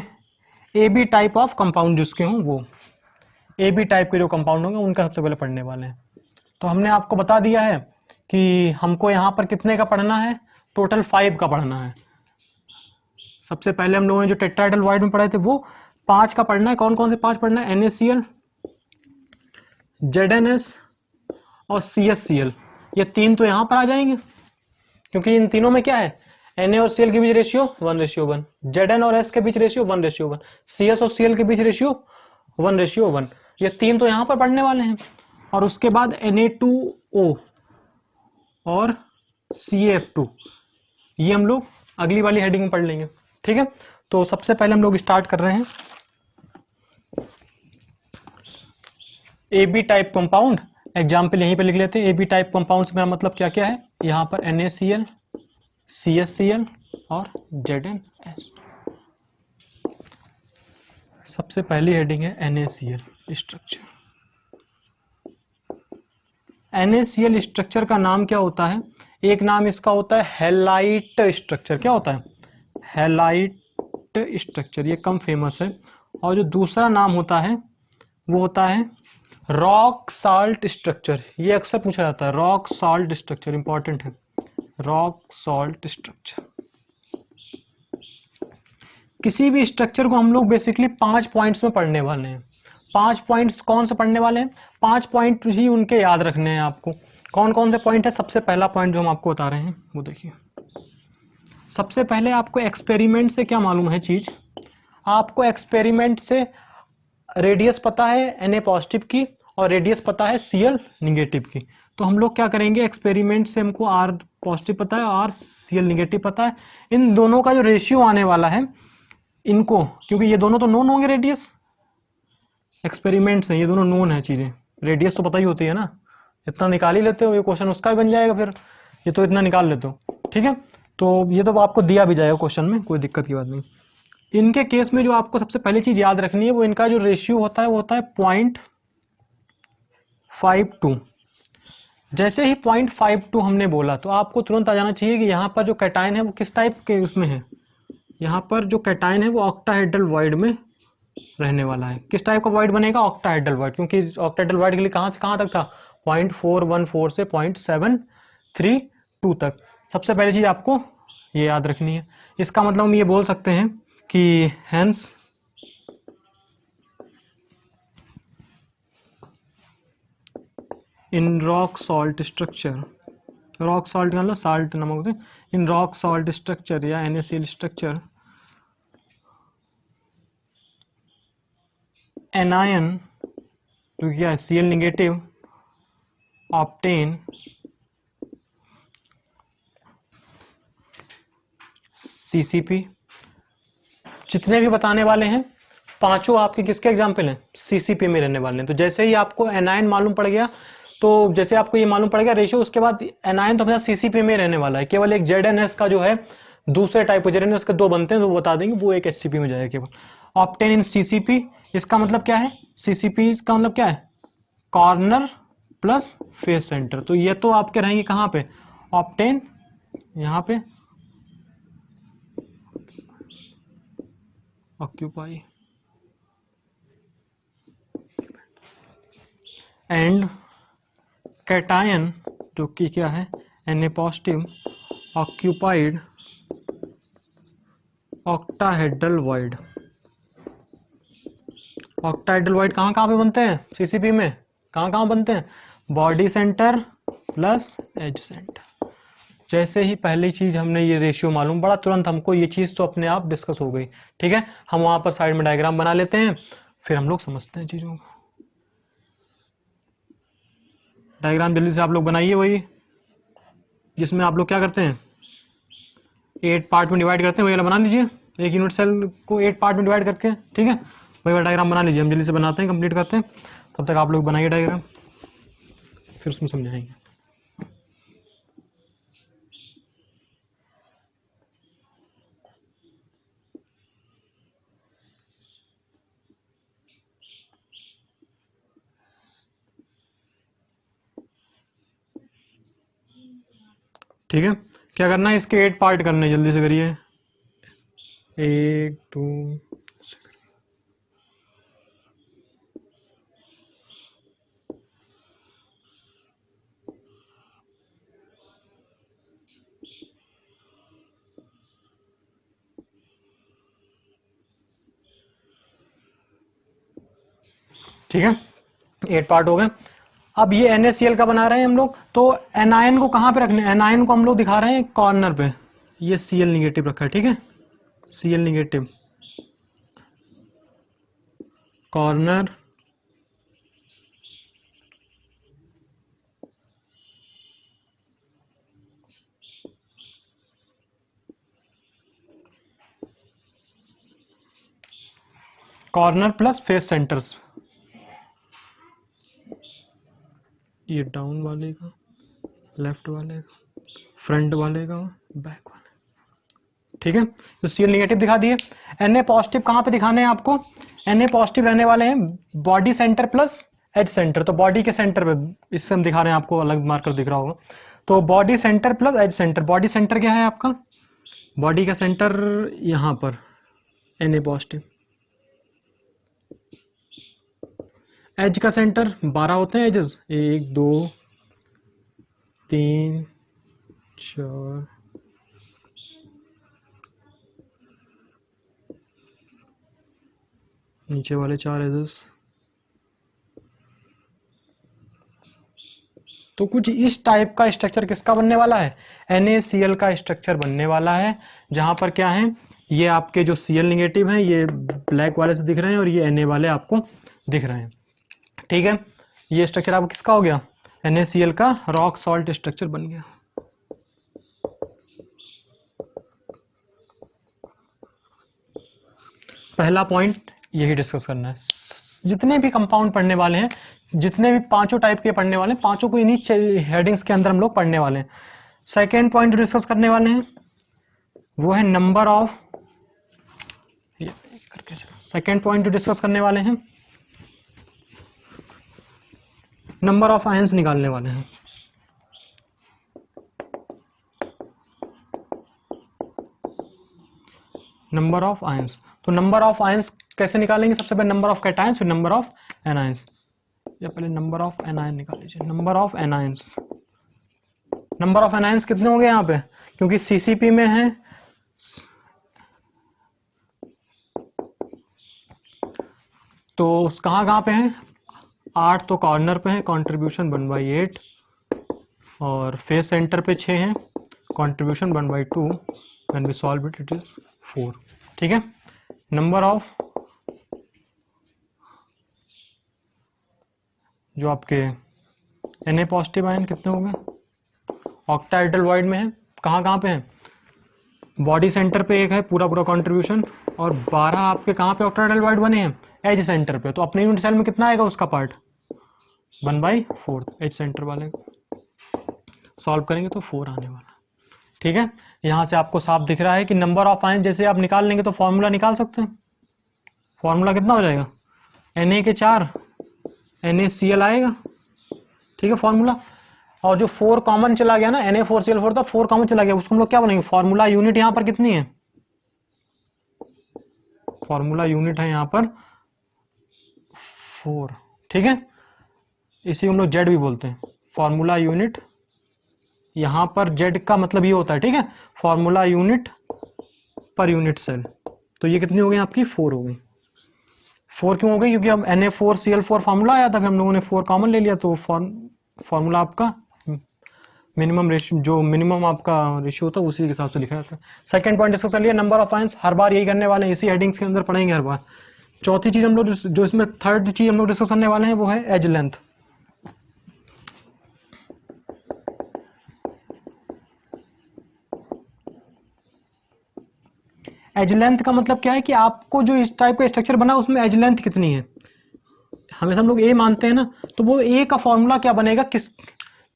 AB टाइप ऑफ कंपाउंड जिसके हों वो, AB टाइप के जो कंपाउंड होंगे उनका सबसे पहले पढ़ने वाले हैं। तो हमने आपको बता दिया है कि हमको यहाँ पर कितने का पढ़ना है? टोटल 5 का पढ़ना है। सबसे पहले हम लोगों ने जो टेट्राहेड्रल वॉइड में पढ़े थे वो 5 का पढ़ना है। कौन कौन से 5 पढ़ना है? NaCl, ZnS और CsCl। ये 3 तो यहाँ पर आ जाएंगे क्योंकि इन तीनों में क्या है, Na और Cl के बीच रेशियो 1:1, Zn और S के बीच रेशियो 1:1, Cs और Cl के बीच रेशियो 1:1। ये 3 तो यहाँ पर पढ़ने वाले हैं। और उसके बाद Na2O और CaF2, ये हम लोग अगली वाली हेडिंग में पढ़ लेंगे। ठीक है, तो सबसे पहले हम लोग स्टार्ट कर रहे हैं AB टाइप कंपाउंड। एग्जाम्पल यहीं पे लिख लेते हैं। AB टाइप कंपाउंड से मेरा मतलब क्या क्या है, यहाँ पर NaCl, CsCl और ZnS। सबसे पहली हेडिंग है NaCl स्ट्रक्चर। NaCl स्ट्रक्चर का नाम क्या होता है? एक नाम इसका होता है हैलाइट स्ट्रक्चर। क्या होता है? हैलाइट स्ट्रक्चर, ये कम फेमस है। और जो दूसरा नाम होता है वो होता है रॉक साल्ट स्ट्रक्चर। ये अक्सर पूछा जाता है, रॉक साल्ट स्ट्रक्चर, इंपॉर्टेंट है, रॉक साल्ट स्ट्रक्चर। किसी भी स्ट्रक्चर को हम लोग बेसिकली 5 पॉइंट्स में पढ़ने वाले हैं। 5 पॉइंट्स कौन से पढ़ने वाले हैं? 5 पॉइंट ही उनके याद रखने हैं आपको। कौन कौन से पॉइंट है? सबसे पहला पॉइंट जो हम आपको बता रहे हैं वो देखिए। सबसे पहले आपको एक्सपेरिमेंट से क्या मालूम है चीज? आपको एक्सपेरिमेंट से रेडियस पता है Na पॉजिटिव की और रेडियस पता है Cl निगेटिव की। तो हम लोग क्या करेंगे, एक्सपेरिमेंट से हमको R पॉजिटिव पता है और Cl निगेटिव पता है। इन दोनों का जो रेशियो आने वाला है, इनको, क्योंकि ये दोनों तो नोन होंगे रेडियस, एक्सपेरिमेंट से ये दोनों नोन है चीजें, रेडियस तो पता ही होती है ना, इतना निकाल ही लेते हो, ये क्वेश्चन उसका भी बन जाएगा फिर, ये तो इतना निकाल लेते हो। ठीक है, तो ये तो आपको दिया भी जाएगा क्वेश्चन में, कोई दिक्कत की बात नहीं। इनके केस में जो आपको सबसे पहली चीज याद रखनी है, वो इनका जो रेशियो होता है वो होता है 0.52। जैसे ही 0.52 हमने बोला तो आपको तुरंत आ जाना चाहिए कि यहाँ पर जो कैटायन है वो किस टाइप के उसमें है। यहाँ पर जो कैटायन है वो ऑक्टाहेड्रल वॉइड में रहने वाला है। किस टाइप का वॉइड बनेगा? ऑक्टाहेड्रल वॉइड, क्योंकि ऑक्टाहेड्रल वॉइड के लिए कहाँ से कहाँ तक था? 0.414 से 0.732 तक। सबसे पहली चीज आपको ये याद रखनी है। इसका मतलब हम ये बोल सकते हैं कि hence in rock salt structure, rock salt का मतलब साल्ट नमक होते हैं, इन रॉक सॉल्ट स्ट्रक्चर या NaCl स्ट्रक्चर, एनायन जो क्या है Cl निगेटिव ऑब्टेन CCP। जितने भी बताने वाले हैं पांचों आपके किसके एग्जाम्पल हैं? CCP में रहने वाले हैं। तो जैसे ही आपको एनायन मालूम पड़ गया, तो जैसे आपको ये मालूम पड़ गया रेशियो, उसके बाद एनायन तो हमेशा CCP में रहने वाला है। केवल एक ZnS का जो है दूसरे टाइप के ZnS के 2 बनते हैं, तो वो बता देंगे, वो एक HCP में जाएगा केवल। ऑब्टेन इन CCP, इसका मतलब क्या है? CCP का मतलब क्या है? Corner plus face centre. तो ये तो आपके रहेंगे कहाँ पे? ऑब्टेन यहाँ पे, ऑक्यूपाई एंड कैटायन जो कि क्या है? Na positive occupied octahedral void. Octahedral void कहाँ कहाँ पे बनते हैं CCP में? कहाँ कहाँ बनते हैं? Body centre plus edge centre. जैसे ही पहली चीज हमने ये रेशियो मालूम पड़ा, तुरंत हमको ये चीज तो अपने आप डिस्कस हो गई। ठीक है, हम वहां पर साइड में डायग्राम बना लेते हैं, फिर हम लोग समझते हैं चीजों को। डायग्राम जल्दी से आप लोग बनाइए, वही जिसमें आप लोग क्या करते हैं, 8 पार्ट में डिवाइड करते हैं, वही वाला बना लीजिए। एक यूनिट सेल को 8 पार्ट में डिवाइड करके, ठीक है, वही वाला डायग्राम बना लीजिए। हम जल्दी से बनाते हैं, कंप्लीट करते हैं। तब तक आप लोग बनाइए डायग्राम, फिर उसमें समझाएंगे। ठीक है, क्या करना है, इसके 8 पार्ट करने, जल्दी से करिए। 1 2 ठीक है, 8 पार्ट हो गए। अब ये NaCl का बना रहे हैं हम लोग, तो एनायन को कहाँ पे रखने, एनायन को हम लोग दिखा रहे हैं कॉर्नर पे, ये Cl निगेटिव रखा है, ठीक है, Cl negative corner, corner plus face centres, ये डाउन वाले का, लेफ्ट वाले का, फ्रंट वाले का, बैक वाले, ठीक है। तो Cl निगेटिव दिखा दिए। Na पॉजिटिव कहाँ पे दिखाने हैं आपको, Na पॉजिटिव रहने वाले हैं body centre plus edge centre, तो बॉडी के सेंटर पे, इससे हम दिखा रहे हैं, आपको अलग मार्कर दिख रहा होगा, तो body centre plus edge centre. Body centre क्या है आपका, बॉडी का सेंटर यहाँ पर Na पॉजिटिव, एज का सेंटर 12 होते हैं एजेस, 1 2 3 4 नीचे वाले 4 एजेस। तो कुछ इस टाइप का स्ट्रक्चर किसका बनने वाला है, NaCl का स्ट्रक्चर बनने वाला है, जहां पर क्या है, ये आपके जो Cl निगेटिव हैं ये ब्लैक वाले से दिख रहे हैं और ये Na वाले आपको दिख रहे हैं, ठीक है। ये स्ट्रक्चर आपको किसका हो गया, NaCl का रॉक सॉल्ट स्ट्रक्चर बन गया। पहला पॉइंट यही डिस्कस करना है। जितने भी कंपाउंड पढ़ने वाले हैं, जितने भी पांचों टाइप के पढ़ने वाले हैं, पांचों को इन्हीं हेडिंग्स के अंदर हम लोग पढ़ने वाले हैं। सेकेंड पॉइंट डिस्कस करने वाले हैं वो है नंबर ऑफ, सेकेंड पॉइंट जो डिस्कस करने वाले हैं नंबर ऑफ आयंस निकालने वाले हैं। नंबर ऑफ आयंस, तो नंबर ऑफ आयंस कैसे निकालेंगे, सबसे पहले नंबर ऑफ कैटायंस, फिर नंबर ऑफ एनायंस, या पहले नंबर ऑफ एनायन निकाल लीजिए। Number of anions, number of anions कितने होंगे यहाँ पे, क्योंकि CCP में है तो कहाँ कहाँ पे है, 8 तो कॉर्नर पे है, कंट्रीब्यूशन 1/8, और फेस सेंटर पे 6 है, contribution 1/2, when we solve it it is 4, ठीक है। नंबर ऑफ जो आपके Na पॉजिटिव आयन कितने हो गए, ऑक्टाहेड्रल वॉइड में है, कहाँ कहाँ पे है, बॉडी सेंटर पे 1 है पूरा पूरा कंट्रीब्यूशन, और 12 आपके कहाँ पे ऑक्टाहेड्रल वॉइड बने हैं, एज सेंटर पे, तो अपने यूनिट सेल में कितना आएगा उसका पार्ट 1/4, एज सेंटर वाले सॉल्व करेंगे तो 4 आने वाला, ठीक है। यहाँ से आपको साफ दिख रहा है कि नंबर ऑफ आयन जैसे आप निकाल लेंगे तो फॉर्मूला निकाल सकते हैं। फॉर्मूला कितना हो जाएगा, Na के 4 NaCl आएगा, ठीक है फॉर्मूला, और जो 4 कॉमन चला गया ना, Na4Cl4 था, 4 कॉमन चला गया, उसको हम लोग क्या बनेंगे, फॉर्मूला यूनिट यहाँ पर कितनी है, फॉर्मूला यूनिट है यहाँ पर 4, ठीक है, इसी हम लोग जेड भी बोलते हैं, फॉर्मूला यूनिट, यहाँ पर जेड का मतलब ये होता है, ठीक है, formula unit per unit cell. तो ये कितनी हो गई आपकी, 4 हो गई। 4 क्यों हो गई, क्योंकि अब Na4Cl4 फॉर्मूला आया था, फिर हम लोगों ने 4 कॉमन ले लिया, तो फॉर्मूला आपका मिनिमम रेशियो, जो मिनिमम आपका रेशियो होता है उसी के हिसाब से लिखा जाता है। सेकंड पॉइंट डिस्कस कर लिया, नंबर ऑफ आयंस, हर बार यही करने वाले हैं, इसी हेडिंग्स के अंदर पढ़ेंगे हर बार। चौथी चीज हम लोग जो इसमें थर्ड चीज हम लोग डिस्कस करने वाले हैं वो है एज लेंथ। एज लेंथ का मतलब क्या है कि आपको जो इस टाइप का स्ट्रक्चर बना उसमें एज लेंथ कितनी है, हमेशा हम लोग ए मानते हैं ना, तो वो ए का फॉर्मूला क्या बनेगा किस,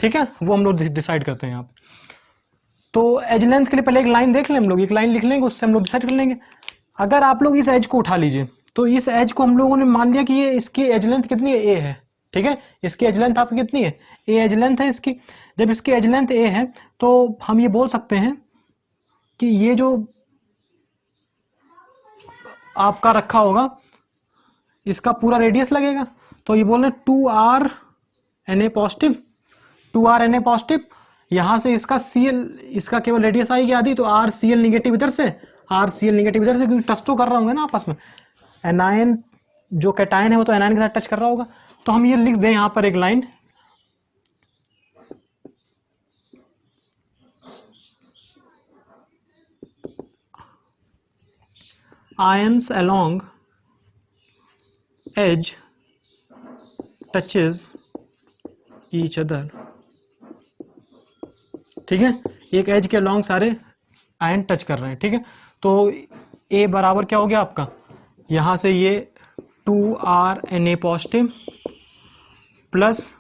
ठीक है, वो हम लोग डिसाइड करते हैं यहाँ पे। तो एज लेंथ के लिए पहले एक लाइन देख लें हम लोग, एक लाइन लिख लेंगे, उससे हम लोग डिसाइड कर लेंगे। अगर आप लोग इस एज को उठा लीजिए, तो इस एज को हम लोगों ने मान लिया कि ये इसकी एज लेंथ कितनी है, ए है, ठीक है, इसकी एज लेंथ आपकी कितनी है, ए एज लेंथ है इसकी। जब इसकी एज लेंथ ए है तो हम ये बोल सकते हैं कि ये जो आपका रखा होगा इसका पूरा रेडियस लगेगा, तो ये बोल रहे 2r Na positive, 2r Na positive, यहां से इसका Cl, इसका केवल रेडियस आएगी आधी, तो RCl निगेटिव इधर से, RCl निगेटिव इधर से, क्योंकि टच तो कर रहा हूँ ना आपस में, एनायन जो कैटायन है वो तो एनायन के साथ टच कर रहा होगा, तो हम ये लिख दें यहाँ पर एक line, ions along edge touches each other. ठीक है, एक एज के अलोंग सारे आयन टच कर रहे हैं। ठीक है, तो ए बराबर क्या हो गया आपका, यहां से ये 2RNA पॉजिटिव प्लस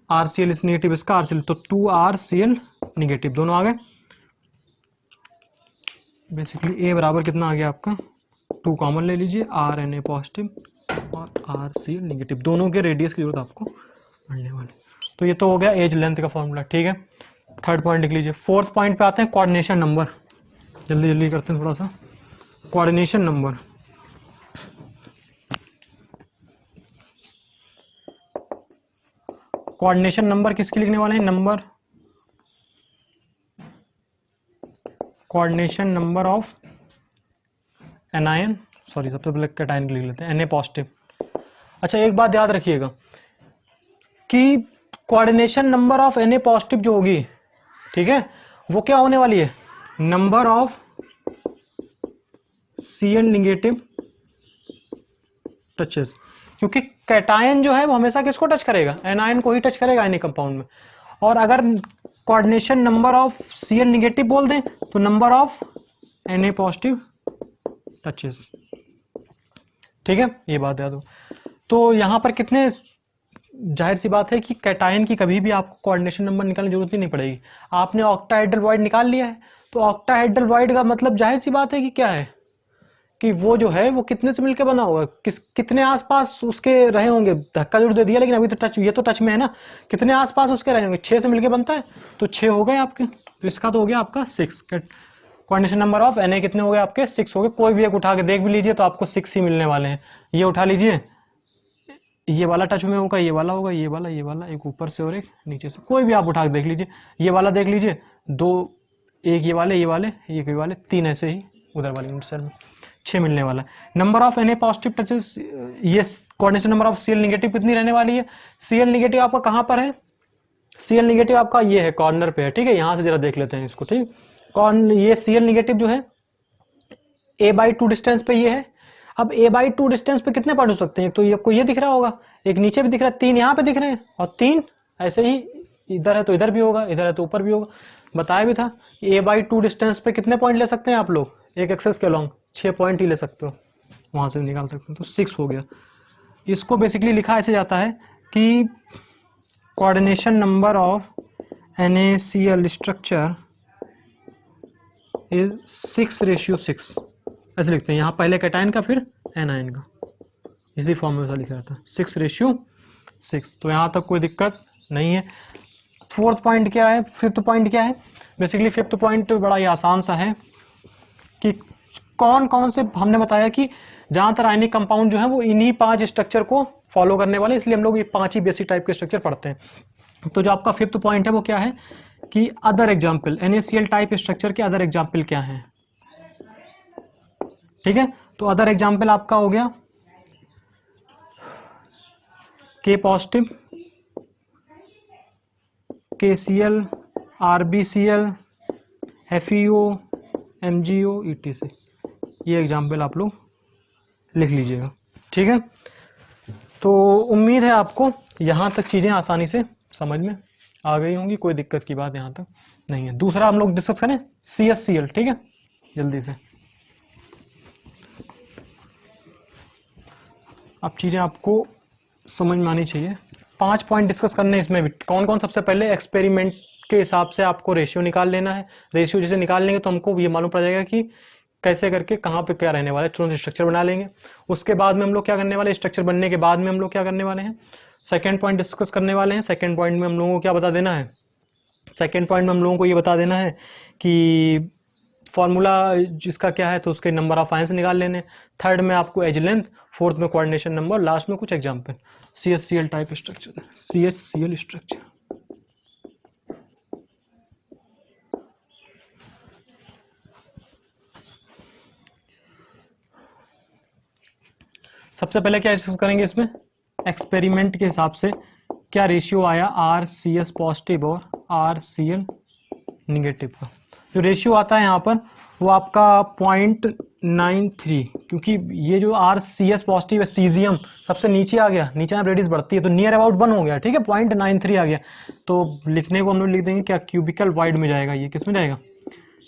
RCl इस नेगेटिव, इसका RCl, तो 2RCl नेगेटिव, दोनों आ गए। बेसिकली ए बराबर कितना आ गया आपका, 2 कॉमन ले लीजिए, RNA पॉजिटिव और RCl नेगेटिव, दोनों के रेडियस की जरूरत आपको पड़ने वाली। तो ये तो हो गया एज लेंथ का फॉर्मूला। ठीक है, थर्ड पॉइंट लिख लीजिए। फोर्थ पॉइंट पे आते हैं, कोऑर्डिनेशन नंबर। जल्दी जल्दी करते हैं थोड़ा सा। कोऑर्डिनेशन नंबर, कोऑर्डिनेशन नंबर किसके लिखने वाले हैं, number, coordination number of anion, sorry सबसे पहले कैटायन लिख लेते हैं, Na पॉजिटिव। अच्छा एक बात याद रखिएगा कि coordination number of Na positive जो होगी, ठीक है, वो क्या होने वाली है, number of Cl negative touches, क्योंकि कैटायन जो है वो हमेशा किसको टच करेगा, एनायन को ही टच करेगा आयनिक कंपाउंड में। और अगर coordination number of Cl negative बोल दें तो number of Na positive touches. ठीक है, ये बात याद हो। तो यहां पर कितने, जाहिर सी बात है कि कैटायन की कभी भी आपको कोऑर्डिनेशन नंबर निकालने की जरूरत ही नहीं पड़ेगी। आपने ऑक्टाहेड्रल वॉइड निकाल लिया है, तो ऑक्टाहेड्रल वॉइड का मतलब जाहिर सी बात है कि क्या है, कि वो जो है वो कितने से मिलकर बना होगा, कितने आसपास उसके रहे होंगे, धक्का जरूर दे दिया लेकिन अभी तो टच, ये तो टच में है ना, कितने आसपास उसके रहे होंगे, 6 से मिलकर बनता है, तो 6 हो गए आपके। तो इसका तो हो गया आपका 6। कोऑर्डिनेशन नंबर ऑफ Na कितने हो गए आपके, 6 हो गए। कोई भी एक उठा के देख भी लीजिए तो आपको 6 ही मिलने वाले हैं। ये उठा लीजिए, ये वाला टच में होगा, ये वाला होगा, ये वाला, एक ऊपर से और एक नीचे से, कोई भी आप उठा के देख लीजिए। ये वाला देख लीजिए, 2, एक ये वाले, एक ये वाले, 3 ऐसे ही उधर वाले यूनिट सेल में, 6 मिलने वाला है। Number of Na positive touches, ये coordination number of Cl negative कितनी रहने वाली है, Cl निगेटिव आपका कहाँ पर है, Cl निगेटिव आपका ये है कॉर्नर पे है। ठीक है, यहां से जरा देख लेते हैं इसको। ठीक, कौन ये Cl निगेटिव जो है a/2 डिस्टेंस पे ये है। अब a/2 डिस्टेंस पे कितने पॉइंट हो सकते हैं, तो ये आपको ये दिख रहा होगा, एक नीचे भी दिख रहा है, 3 यहाँ पे दिख रहे हैं और 3 ऐसे ही, इधर है तो इधर भी होगा, इधर है तो ऊपर भी होगा। बताया भी था कि a/2 डिस्टेंस पे कितने पॉइंट ले सकते हैं आप लोग, एक एक्सेस के लॉन्ग 6 पॉइंट ही ले सकते हो, वहां से भी निकाल सकते हो, तो 6 हो गया। इसको बेसिकली लिखा ऐसे जाता है कि coordination number of NaCl structure is 6:6, ऐसे लिखते हैं। यहाँ पहले कैटायन का फिर एनायन का, इसी फॉर्म में लिखा जाता है 6:6। तो यहाँ तक कोई दिक्कत नहीं है। फोर्थ पॉइंट क्या है, फिफ्थ पॉइंट क्या है, बेसिकली फिफ्थ पॉइंट बड़ा ही आसान सा है कि कौन कौन से, हमने बताया कि ज्यादातर आयनिक कंपाउंड जो है वो इन्हीं 5 स्ट्रक्चर को फॉलो करने वाले, इसलिए हम लोग ये 5 ही बेसिक टाइप के स्ट्रक्चर पढ़ते हैं। तो जो आपका फिफ्थ पॉइंट है वो क्या है कि other example, NaCl type structure के अदर एग्जाम्पल क्या है। ठीक है, तो अदर एग्जाम्पल आपका हो गया K positive, KCl, RbCl, FeO, MgO, EtC, ये एग्जाम्पल आप लोग लिख लीजिएगा। ठीक है, तो उम्मीद है आपको यहाँ तक चीज़ें आसानी से समझ में आ गई होंगी, कोई दिक्कत की बात यहाँ तक नहीं है। दूसरा हम लोग डिस्कस करें CsCl। ठीक है, जल्दी से अब चीज़ें आपको समझ में आनी चाहिए। 5 पॉइंट डिस्कस करने इसमें भी, कौन कौन, सबसे पहले एक्सपेरिमेंट के हिसाब से आपको रेशियो निकाल लेना है। रेशियो जैसे निकाल लेंगे तो हमको ये मालूम पड़ जाएगा कि कैसे करके कहाँ पे क्या रहने वाला है, तुरंत स्ट्रक्चर बना लेंगे। उसके बाद में हम लोग क्या करने वाले, स्ट्रक्चर बनने के बाद में हम लोग क्या करने वाले हैं, सेकेंड पॉइंट डिस्कस करने वाले हैं। सेकेंड पॉइंट में हम लोगों को क्या बता देना है, सेकेंड पॉइंट में हम लोगों को ये बता देना है कि फॉर्मूला जिसका क्या है तो उसके नंबर ऑफ आयंस निकाल लेने। थर्ड में आपको एज लेंथ, फोर्थ में कोऑर्डिनेशन नंबर, लास्ट में कुछ example. CsCl type structure, CsCl structure. सबसे पहले क्या डिस्कस करेंगे इसमें, एक्सपेरिमेंट के हिसाब से क्या रेशियो आया RCS पॉजिटिव और RCl निगेटिव का। जो रेशियो आता है यहाँ पर वो आपका 0.93, क्योंकि ये जो RCS पॉजिटिव है सीजियम सबसे नीचे आ गया, नीचे रेडियस बढ़ती है तो नियर अबाउट 1 हो गया, ठीक है, 0.93 आ गया। तो लिखने को हम लोग लिख देंगे क्या, क्यूबिकल वॉइड में जाएगा, ये किस में जाएगा,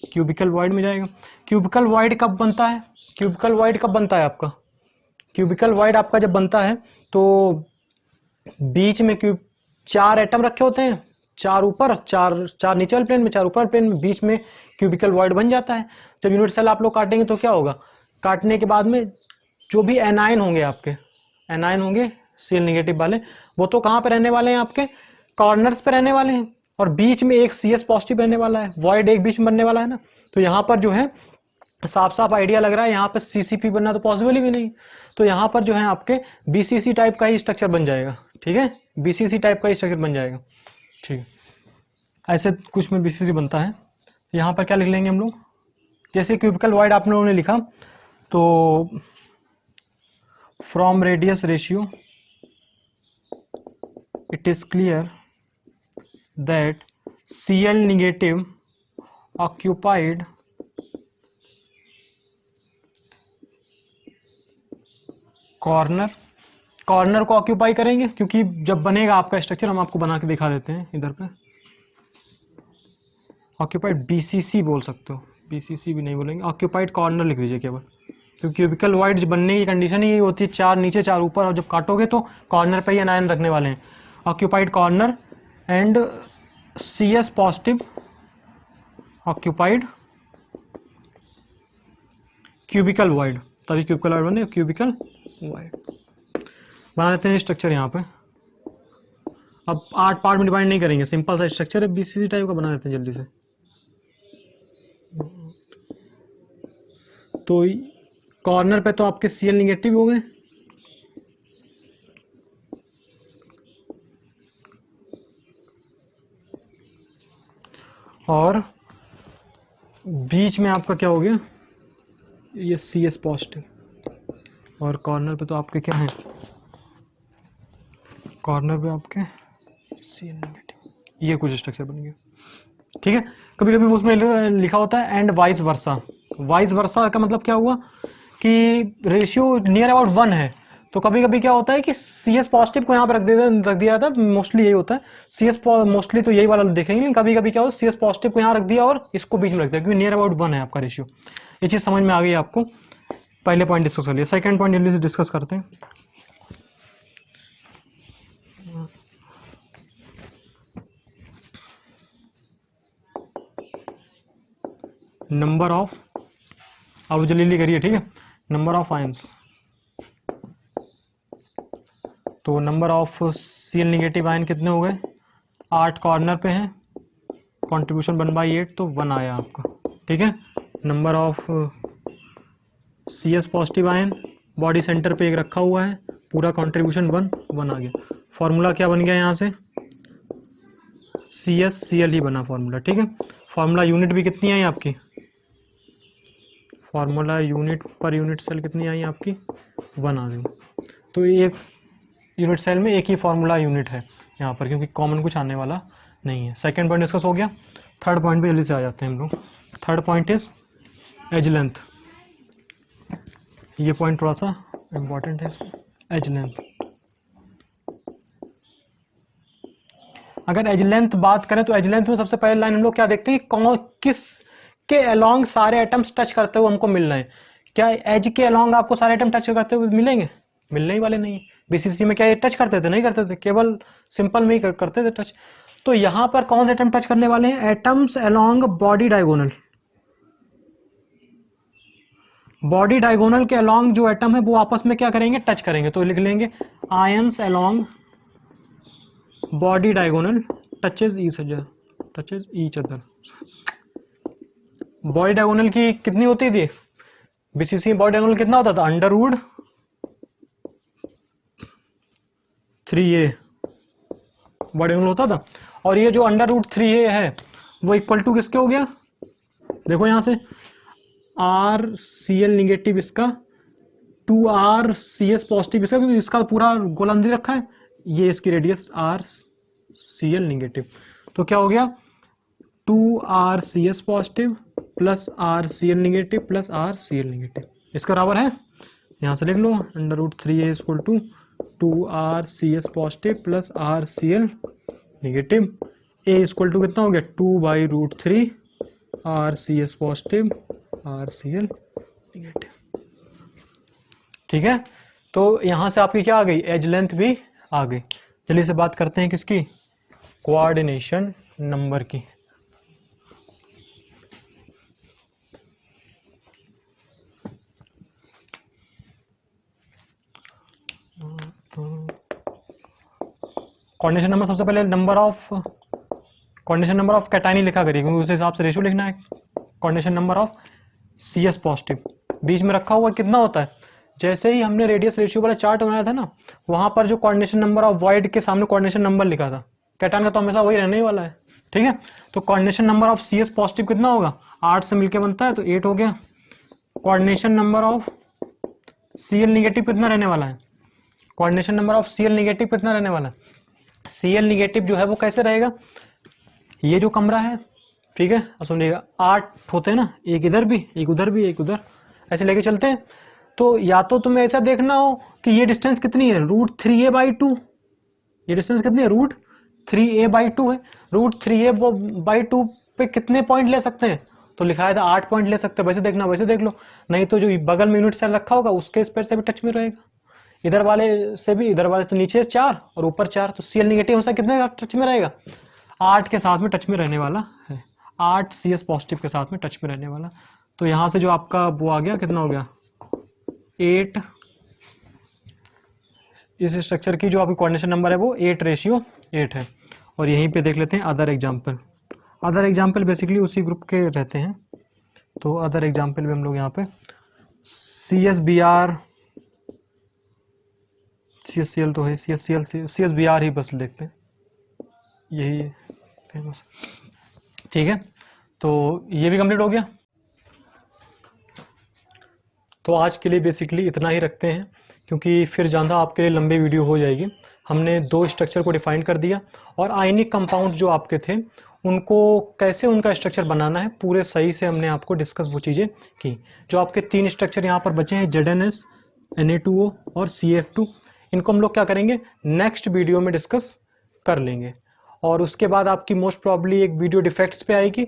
क्यूबिकल वॉइड में जाएगा। क्यूबिकल वॉइड कब बनता है, क्यूबिकल वॉइड कब बनता है आपका, क्यूबिकल वॉइड आपका जब बनता है तो बीच में क्यूब 4 एटम रखे होते हैं, 4 ऊपर, 4 नीचे वाले प्लेन में, 4 ऊपर प्लेन में, बीच में क्यूबिकल वॉइड बन जाता है। जब यूनिट सेल आप लोग काटेंगे तो क्या होगा, काटने के बाद में जो भी एनायन होंगे आपके, एनायन होंगे Cl निगेटिव वाले, वो तो कहाँ पे रहने वाले हैं, आपके कॉर्नर्स पे रहने वाले हैं, और बीच में एक CS पॉजिटिव रहने वाला है, वॉइड एक बीच में बनने वाला है ना। तो यहाँ पर जो है साफ साफ आइडिया लग रहा है, यहाँ पर CCP बनना तो पॉसिबल ही भी नहीं। तो यहाँ पर जो है आपके BCC टाइप का ही स्ट्रक्चर बन जाएगा, ठीक है, BCC टाइप का ही स्ट्रक्चर बन जाएगा, ठीक है। ऐसे कुछ में BCC बनता है। यहाँ पर क्या लिख लेंगे हम लोग, जैसे क्यूबिकल वॉइड आप लोगों ने लिखा तो from radius ratio it is clear that Cl negative occupied corner, corner को ऑक्यूपाई करेंगे, क्योंकि जब बनेगा आपका स्ट्रक्चर, हम आपको बना के दिखा देते हैं इधर पे, ऑक्यूपाइड BCC बोल सकते हो, BCC भी नहीं बोलेंगे, ऑक्यूपाइड कॉर्नर लिख दीजिए केवल, क्योंकि क्यूबिकल वॉइड बनने की कंडीशन ही यही होती है, 4 नीचे 4 ऊपर, और जब काटोगे तो कॉर्नर पे ही एनायन रखने वाले हैं। Occupied corner and CS positive occupied cubical void, तभी क्यूबिकल वॉइड बने, क्यूबिकल वॉइड बना लेते हैं स्ट्रक्चर यहाँ पे। अब 8 पार्ट में डिवाइड नहीं करेंगे, सिंपल सा स्ट्रक्चर है, BCC टाइप का बना लेते हैं जल्दी से। तो कॉर्नर पे तो आपके Cl निगेटिव हो गए, और बीच में आपका क्या हो गया, ये CS पॉजिटिव, और कॉर्नर पे तो आपके क्या है, कॉर्नर पे आपके Cl नेगेटिव, ये कुछ स्ट्रक्चर बन गया, ठीक है। कभी कभी उसमें लिखा होता है and vice versa, vice versa का मतलब क्या हुआ कि रेशियो नियर अबाउट 1 है, तो कभी कभी क्या होता है कि CS पॉजिटिव को यहाँ पर रख दिया जाता है, मोस्टली यही होता है, CS मोस्टली तो यही वाला देखेंगे, लेकिन कभी कभी क्या होता है CS पॉजिटिव को यहाँ रख दिया और इसको बीच में रख दिया, क्योंकि नियर अबाउट 1 है आपका रेशियो। ये चीज़ समझ में आ गई आपको, पहले पॉइंट डिस्कस कर लिया, सेकंड पॉइंट जल्दी से डिस्कस करते हैं। नंबर ऑफ, अब जल्दी करिए, ठीक है, नंबर ऑफ आयंस, तो number of Cl negative ion कितने हो गए, 8 कॉर्नर पे हैं, कंट्रीब्यूशन 1/8 तो 1 आया आपका, ठीक है। Number of CS positive ion body centre पे एक रखा हुआ है, पूरा कंट्रीब्यूशन 1 आ गया। फॉर्मूला क्या बन गया यहाँ से, CSCl ही बना फॉर्मूला, ठीक है। फॉर्मूला यूनिट भी कितनी आई आपकी, formula unit per unit cell कितनी आई आपकी, 1 आ गई। तो एक यूनिट सेल में एक ही फॉर्मूला यूनिट है यहाँ पर, क्योंकि कॉमन कुछ आने वाला नहीं है। सेकंड पॉइंट डिस्कस हो गया। थर्ड पॉइंट पे जल्दी से आ जाते हैं हम लोग। Third point is edge length. ये पॉइंट थोड़ा सा इम्पोर्टेंट है, एज लेंथ। अगर एज लेंथ बात करें तो एज लेंथ में सबसे पहले लाइन हम लोग क्या देखते हैं, कौन किस के अलोंग सारे एटम्स टच करते हुए हमको मिल रहे हैं। क्या एज के अलोंग आपको सारे एटम टच करते हुए मिलेंगे? मिलने ही वाले नहीं। बीसीसी में क्या ये टच करते थे? नहीं करते थे, केवल सिंपल में ही करते थे टच। तो यहां पर कौन से एटम टच करने वाले हैं? Atoms along body diagonal. Body diagonal के अलोंग जो एटम है वो आपस में क्या करेंगे? टच करेंगे। तो लिख लेंगे ions along body diagonal touches each other. Body diagonal की कितनी होती थी? बीसीसी बॉडी डायगोनल कितना होता था? अंडरवुड 3a बॉडी डायगोनल होता था। और ये जो अंडरवुड 3a है वो इक्वल टू किसके हो गया? देखो यहां से RCl निगेटिव इसका 2RCS पॉजिटिव इसका, क्योंकि इसका पूरा गोला अंदर रखा है, ये इसकी रेडियस RCl निगेटिव, तो क्या हो गया 2RCS positive plus RCl negative plus RCl negative, इसका बराबर है, यहाँ से लिख लो √3a equal to 2RCS positive plus RCl negative, a equal to कितना हो गया 2/√3 RCS पॉजिटिव RCl निगेटिव। ठीक है, तो यहाँ से आपकी क्या आ गई, एज लेंथ भी आ गई। चलिए से बात करते हैं किसकी, कोऑर्डिनेशन नंबर की। कोऑर्डिनेशन नंबर सबसे पहले कोऑर्डिनेशन नंबर ऑफ कैटायन लिखा करिए, क्योंकि उस हिसाब से रेशियो लिखना है। Coordination number of CS positive बीच में रखा हुआ कितना होता है, जैसे ही हमने रेडियस रेशियो वाला चार्ट बनाया था ना, वहां पर जो कोऑर्डिनेशन नंबर ऑफ वॉइड के सामने कोऑर्डिनेशन नंबर लिखा था, कैटायन का तो हमेशा वही रहने ही वाला है। ठीक है, तो coordination number of CS positive कितना होगा, 8 से मिलकर बनता है तो 8 हो गया। Coordination number of Cl negative कितना रहने वाला है, coordination number of Cl negative कितना रहने वाला है, Cl निगेटिव जो है वो कैसे रहेगा, ये जो कमरा है, ठीक है, अब समझिएगा 8 होते हैं ना, एक इधर भी एक उधर भी एक उधर, ऐसे लेके चलते हैं। तो या तो तुम्हें ऐसा देखना हो कि ये डिस्टेंस कितनी है, √3a/2, ये डिस्टेंस कितनी है, √3a/2 है, √3a/2 पे कितने पॉइंट ले सकते हैं, तो लिखाया था 8 पॉइंट ले सकते हैं, वैसे देखना वैसे देख लो, नहीं तो जो बगल में यूनिट सेल रखा होगा उसके स्पेयर से भी टच में रहेगा, इधर वाले से भी, इधर वाले तो नीचे 4 और ऊपर 4, तो Cl निगेटिव हमेशा कितने टच में रहेगा, 8 के साथ में टच में रहने वाला है, 8 CS पॉजिटिव के साथ में टच में रहने वाला। तो यहाँ से जो आपका वो आ गया, कितना हो गया 8, इस स्ट्रक्चर की जो आपकी कोऑर्डिनेशन नंबर है वो 8:8 है। और यहीं पे देख लेते हैं other example. Other example basically उसी ग्रुप के रहते हैं, तो अदर एग्जाम्पल भी हम लोग यहाँ पे CSBR, CSCl तो है, CSBR ही बस देखते हैं, यही फेमस। ठीक है, तो ये भी कंप्लीट हो गया। तो आज के लिए बेसिकली इतना ही रखते हैं, क्योंकि फिर ज़्यादा आपके लिए लंबी वीडियो हो जाएगी। हमने 2 स्ट्रक्चर को डिफाइन कर दिया, और आयनिक कंपाउंड जो आपके थे उनको कैसे उनका स्ट्रक्चर बनाना है पूरे सही से हमने आपको डिस्कस वो चीज़ें की। जो आपके 3 स्ट्रक्चर यहाँ पर बचे हैं, ZnS, Na2O और CF2, इनको हम लोग क्या करेंगे, नेक्स्ट वीडियो में डिस्कस कर लेंगे। और उसके बाद आपकी मोस्ट प्रॉब्ली एक वीडियो डिफेक्ट्स पे आएगी।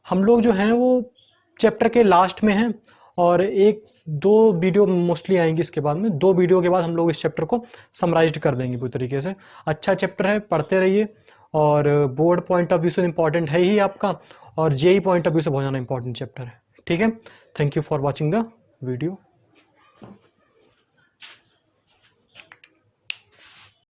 हम लोग जो हैं वो चैप्टर के लास्ट में हैं, और 1-2 वीडियो मोस्टली आएंगी इसके बाद में, 2 वीडियो के बाद हम लोग इस चैप्टर को समराइज्ड कर देंगे पूरी तरीके से। अच्छा चैप्टर है, पढ़ते रहिए, और बोर्ड पॉइंट ऑफ व्यू से इम्पॉर्टेंट है ही आपका, और JEE पॉइंट ऑफ व्यू से बहुत ज़्यादा इंपॉर्टेंट चैप्टर है। ठीक है, thank you for watching the video.